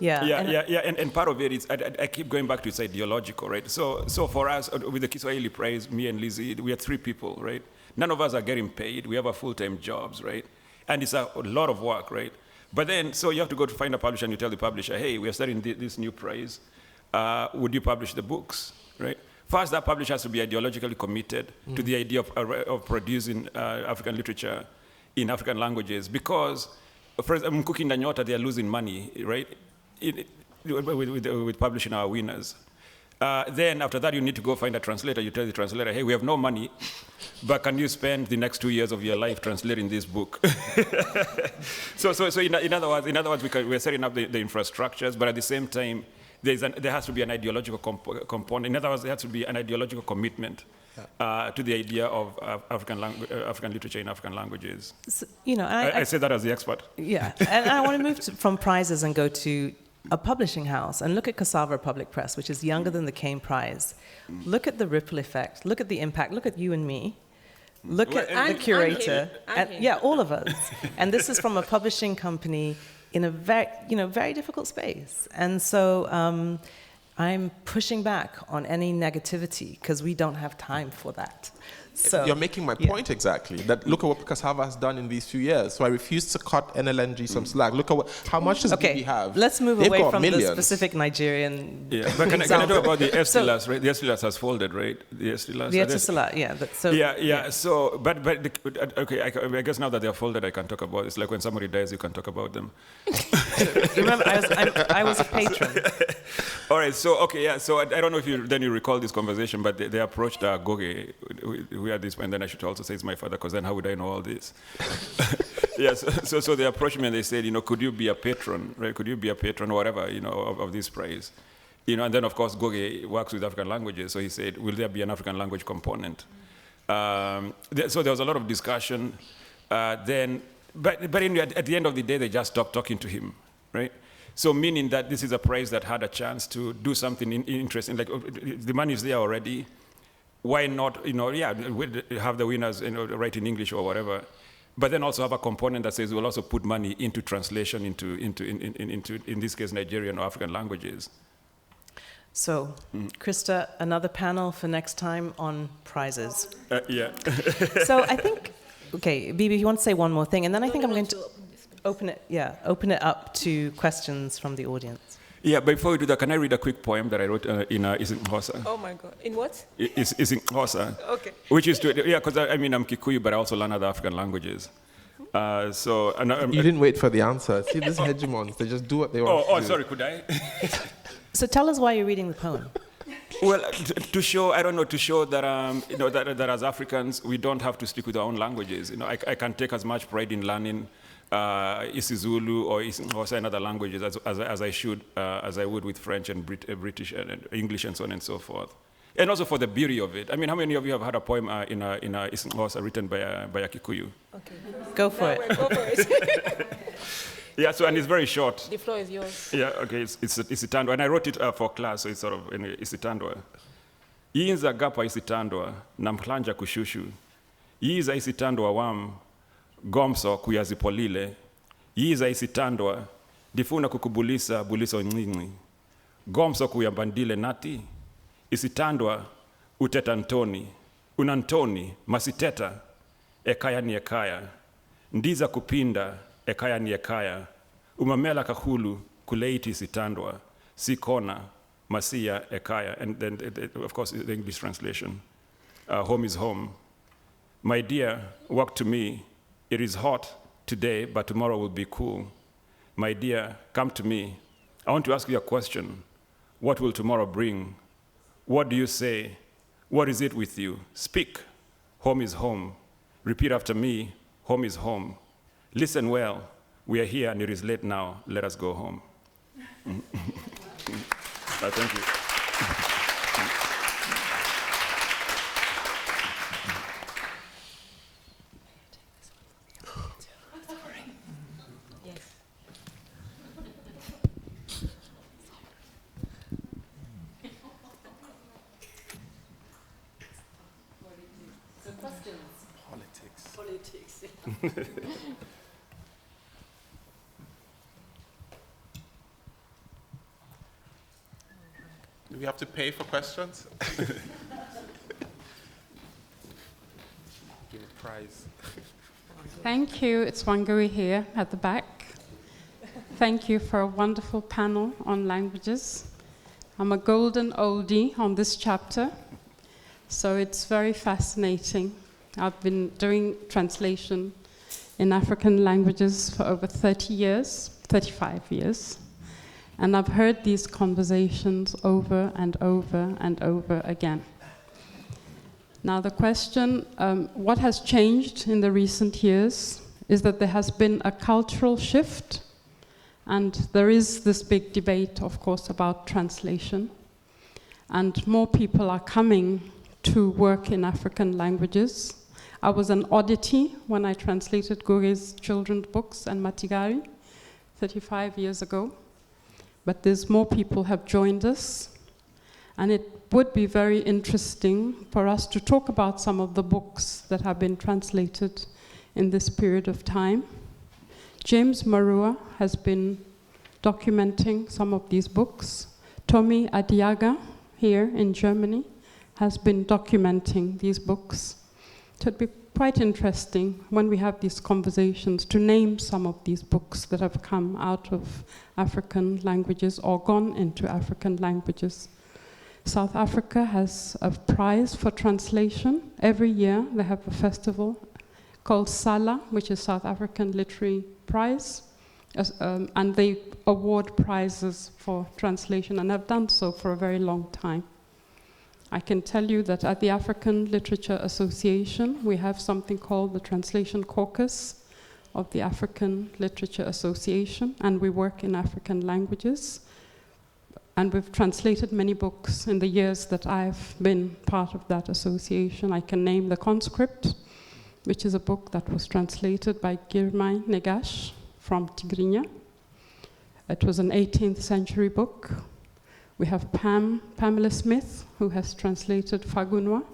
Yeah. And part of it is, I keep going back to it's ideological, right? So for us, with the Kiswahili Prize, me and Lizzie, we are 3 people, right? None of us are getting paid. We have our full-time jobs, right? And it's a lot of work, right? But then, so you have to go to find a publisher and you tell the publisher, hey, we are starting this new prize. Would you publish the books, right? First, that publisher has to be ideologically committed to the idea of producing African literature in African languages, because, for example, Mkuki and Nyota, they are losing money, right, with publishing our winners. Then after that, you need to go find a translator. You tell the translator, hey, we have no money, but can you spend the next 2 years of your life translating this book? So in other words, we're setting up the infrastructures, but at the same time, there has to be an ideological component. In other words, there has to be an ideological commitment to the idea of African literature in African languages. So, you know, I say that as the expert. Yeah, and I want to move from prizes and go to a publishing house and look at Cassava Public Press, which is younger than the Kane Prize. Look at the ripple effect. Look at the impact. Look at you and me. Look at the curator. Yeah, all of us. And this is from a publishing company in a very difficult space. And so I'm pushing back on any negativity because we don't have time for that. So, you're making my point exactly. That look at what Cassava has done in these few years. So I refuse to cut NLNG some slack. Look at how much does BB have? Let's move away from the specific Nigerian. Yeah, but can I talk about the Estilas, right? The Estilas has folded, right? The Estilas. The Estilas, yeah. So, okay. I guess now that they're folded, I can talk about it. It's like when somebody dies, you can talk about them. Remember, I was a patron. All right. So okay, yeah. So I don't know if you recall this conversation, but they approached Goge. We had this point, then I should also say it's my father, because then how would I know all this? Yes. So they approached me and they said, you know, could you be a patron, right? Could you be a patron or whatever, you know, of this prize? You know, and then of course Goge works with African languages, so he said, will there be an African language component? So there was a lot of discussion. But at the end of the day, they just stopped talking to him, right? So meaning that this is a prize that had a chance to do something interesting. Like, the money is there already. Why not, you know, have the winners, you know, write in English or whatever, but then also have a component that says we'll also put money into translation into in this case, Nigerian or African languages. So, Krista, another panel for next time on prizes. Yeah. So I think, okay, Bibi, you want to say one more thing, and then I think I'm going to open it up to questions from the audience. Yeah, but before we do that, can I read a quick poem that I wrote in IsiXhosa? Oh my God! In what? IsiXhosa. Okay. Which is because I'm Kikuyu, but I also learn other African languages. You didn't wait for the answer. See, these hegemons, they just do what they want. Oh, sorry, could I? So tell us why you're reading the poem. Well, to show that you know that as Africans we don't have to stick with our own languages. You know, I can take as much pride in learning isiZulu or IsiXhosa and other languages as I would with French and British and English and so on and so forth. And also for the beauty of it. I mean, how many of you have had a poem in IsiXhosa written by a Kikuyu? Okay, go for it. Go for it. Yeah, so, and it's very short. The floor is yours. Yeah, okay, it's Isitandwa. And I wrote it for class, so it's sort of Isitandwa. Yinza gapa Isitandwa, namklanja kushushu. Yiza Isitandwa wam, gomso kuyazipolile. Yiza Isitandwa, difuna kukubulisa buliso nyingi. Gomso kuyambandile nati. Isitandwa uteta ntoni. Unantoni, masiteta, ekaya ni ekaya. Ndiza kupinda, ekaya ni ekaya. Umamela kahulu, kuleiti Isitandwa. Sikona, masia ekaya. And then, of course, the English translation. Home is home. My dear, walk to me. It is hot today, but tomorrow will be cool. My dear, come to me. I want to ask you a question. What will tomorrow bring? What do you say? What is it with you? Speak. Home is home. Repeat after me. Home is home. Listen well. We are here and it is late now. Let us go home. Thank you. Politics. Do we have to pay for questions? Give a prize. Thank you. It's Wangui here at the back. Thank you for a wonderful panel on languages. I'm a golden oldie on this chapter, so it's very fascinating. I've been doing translation in African languages for over 30 years, 35 years. And I've heard these conversations over and over and over again. Now the question, what has changed in the recent years is that there has been a cultural shift, and there is this big debate, of course, about translation. And more people are coming to work in African languages. I was an oddity when I translated Gure's children's books and Matigari 35 years ago. But there's more people have joined us. And it would be very interesting for us to talk about some of the books that have been translated in this period of time. James Marua has been documenting some of these books. Tommy Adiaga, here in Germany, has been documenting these books. So it'd be quite interesting when we have these conversations to name some of these books that have come out of African languages or gone into African languages. South Africa has a prize for translation. Every year they have a festival called Sala, which is South African Literary Prize. And they award prizes for translation and have done so for a very long time. I can tell you that at the African Literature Association, we have something called the Translation Caucus of the African Literature Association, and we work in African languages. And we've translated many books in the years that I've been part of that association. I can name The Conscript, which is a book that was translated by Girmay Negash from Tigrinya. It was an 18th century book. We have Pamela Smith, who has translated Fagunwa,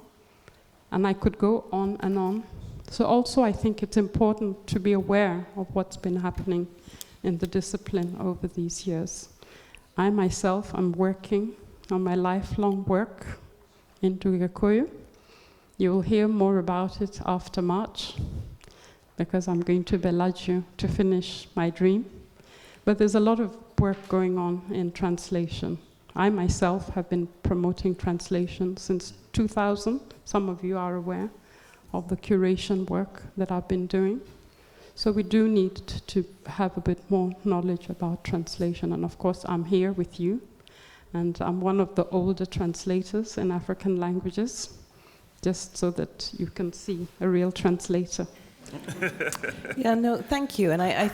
and I could go on and on. So also I think it's important to be aware of what's been happening in the discipline over these years. I myself am working on my lifelong work in Gikuyu. You will hear more about it after March, because I'm going to Bellagio to finish my dream. But there's a lot of work going on in translation. I myself have been promoting translation since 2000. Some of you are aware of the curation work that I've been doing. So we do need to have a bit more knowledge about translation. And of course, I'm here with you. And I'm one of the older translators in African languages, just so that you can see a real translator. Yeah, no, thank you. And I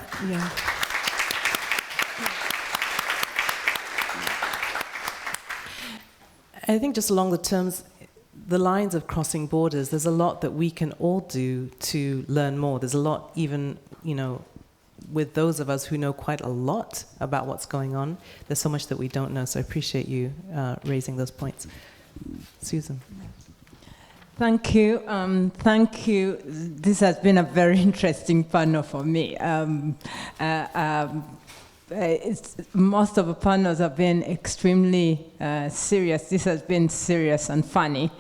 think just along the lines of crossing borders, there's a lot that we can all do to learn more. There's a lot even, with those of us who know quite a lot about what's going on, there's so much that we don't know. So I appreciate you raising those points. Susan. Thank you. Thank you. This has been a very interesting panel for me. Most of the panels have been extremely serious. This has been serious and funny.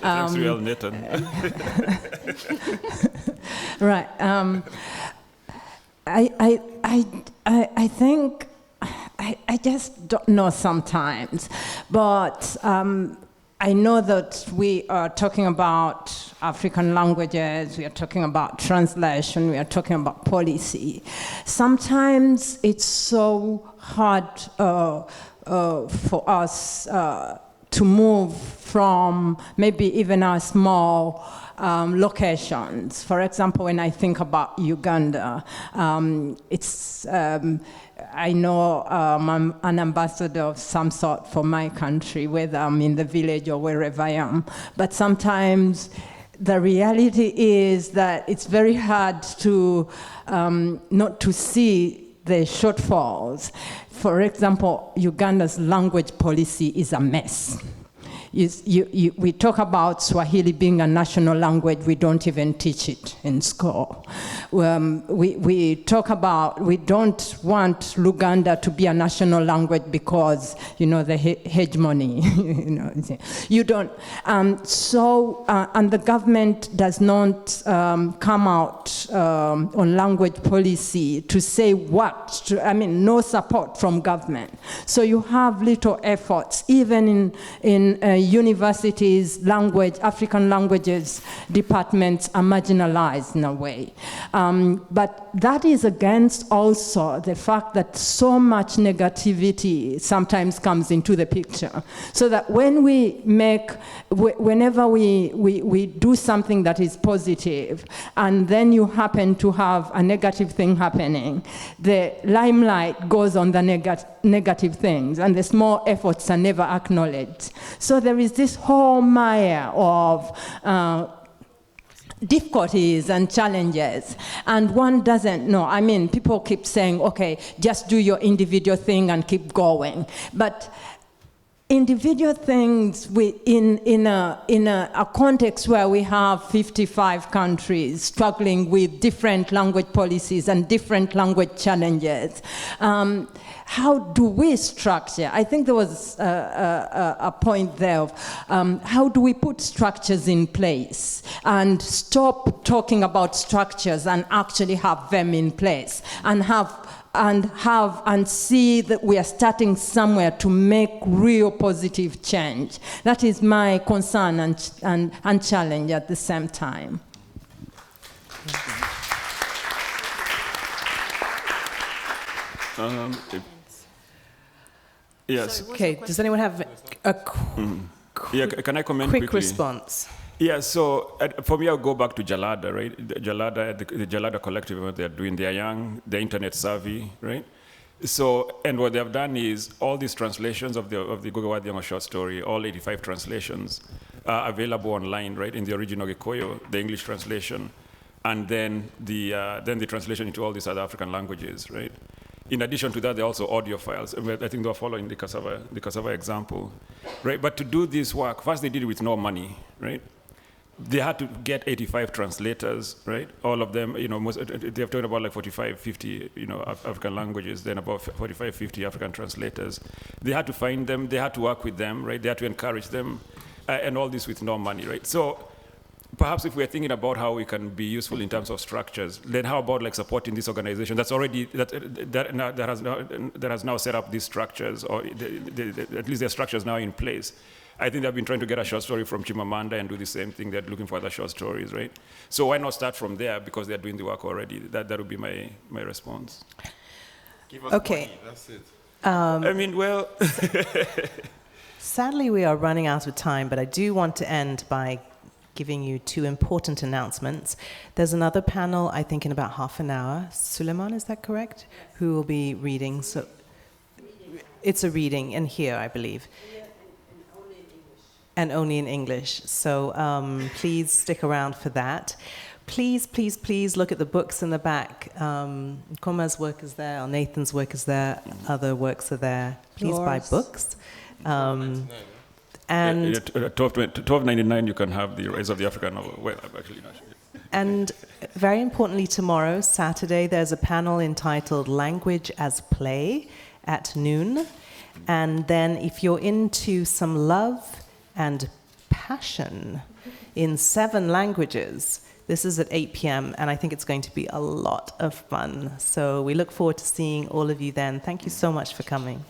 Thanks, real Nathan. Right. I think I just don't know sometimes, but I know that we are talking about African languages, we are talking about translation, we are talking about policy. Sometimes it's so hard for us to move from maybe even a small locations. For example, when I think about Uganda, I know I'm an ambassador of some sort for my country, whether I'm in the village or wherever I am. But sometimes the reality is that it's very hard to not to see the shortfalls. For example, Uganda's language policy is a mess. We talk about Swahili being a national language, we don't even teach it in school. We talk about, we don't want Luganda to be a national language because, the hegemony, you don't. And the government does not come out on language policy to say what, no support from government. So you have little efforts, even in universities, African languages departments are marginalized in a way. But that is against also the fact that so much negativity sometimes comes into the picture. So that when whenever we do something that is positive, and then you happen to have a negative thing happening, the limelight goes on the negative things, and the small efforts are never acknowledged. So there is this whole mire of difficulties and challenges, and one doesn't know. People keep saying, okay, just do your individual thing and keep going. But individual things in a context where we have 55 countries struggling with different language policies and different language challenges, how do we structure? I think there was a point there of how do we put structures in place and stop talking about structures and actually have them in place and see that we are starting somewhere to make real positive change. That is my concern and challenge at the same time. Yes. Okay, does anyone have a can I comment quick quickly? response? Yeah, so for me, I'll go back to Jalada, right? The Jalada Collective, what they're doing, they're young, they're internet savvy, right? So, and what they have done is all these translations of the Gogo Wadhiambo short story, all 85 translations, are available online, right? In the original Gikuyu, the English translation, and then the translation into all these other African languages, right? In addition to that, there are also audio files. I think they were following the cassava example, right? But to do this work, first they did it with no money, right? They had to get 85 translators, right? All of them, they have talked about like 45, 50, African languages, then about 45, 50 African translators. They had to find them, they had to work with them, right? They had to encourage them, and all this with no money, right? So perhaps if we're thinking about how we can be useful in terms of structures, then how about like supporting this organization that's already, that has now set up these structures, or at least their structures now in place. I think they've been trying to get a short story from Chimamanda and do the same thing. They're looking for other short stories, right? So why not start from there, because they're doing the work already? That would be my response. Give us Okay. money, that's it. Sadly, we are running out of time, but I do want to end by giving you two important announcements. There's another panel, I think, in about half an hour. Suleiman, is that correct? Who will be reading. So it's a reading in here, I believe. And only in English. So please stick around for that. Please, please, please look at the books in the back. Koma's work is there, or Nathan's work is there, other works are there. Please buy books. And $12.99 you can have the Rise of the African novel. Well, actually not. And very importantly, tomorrow, Saturday, there's a panel entitled Language as Play at noon. And then if you're into some love and passion in 7 languages, this is at 8 p.m. and I think it's going to be a lot of fun. So we look forward to seeing all of you then. Thank you so much for coming.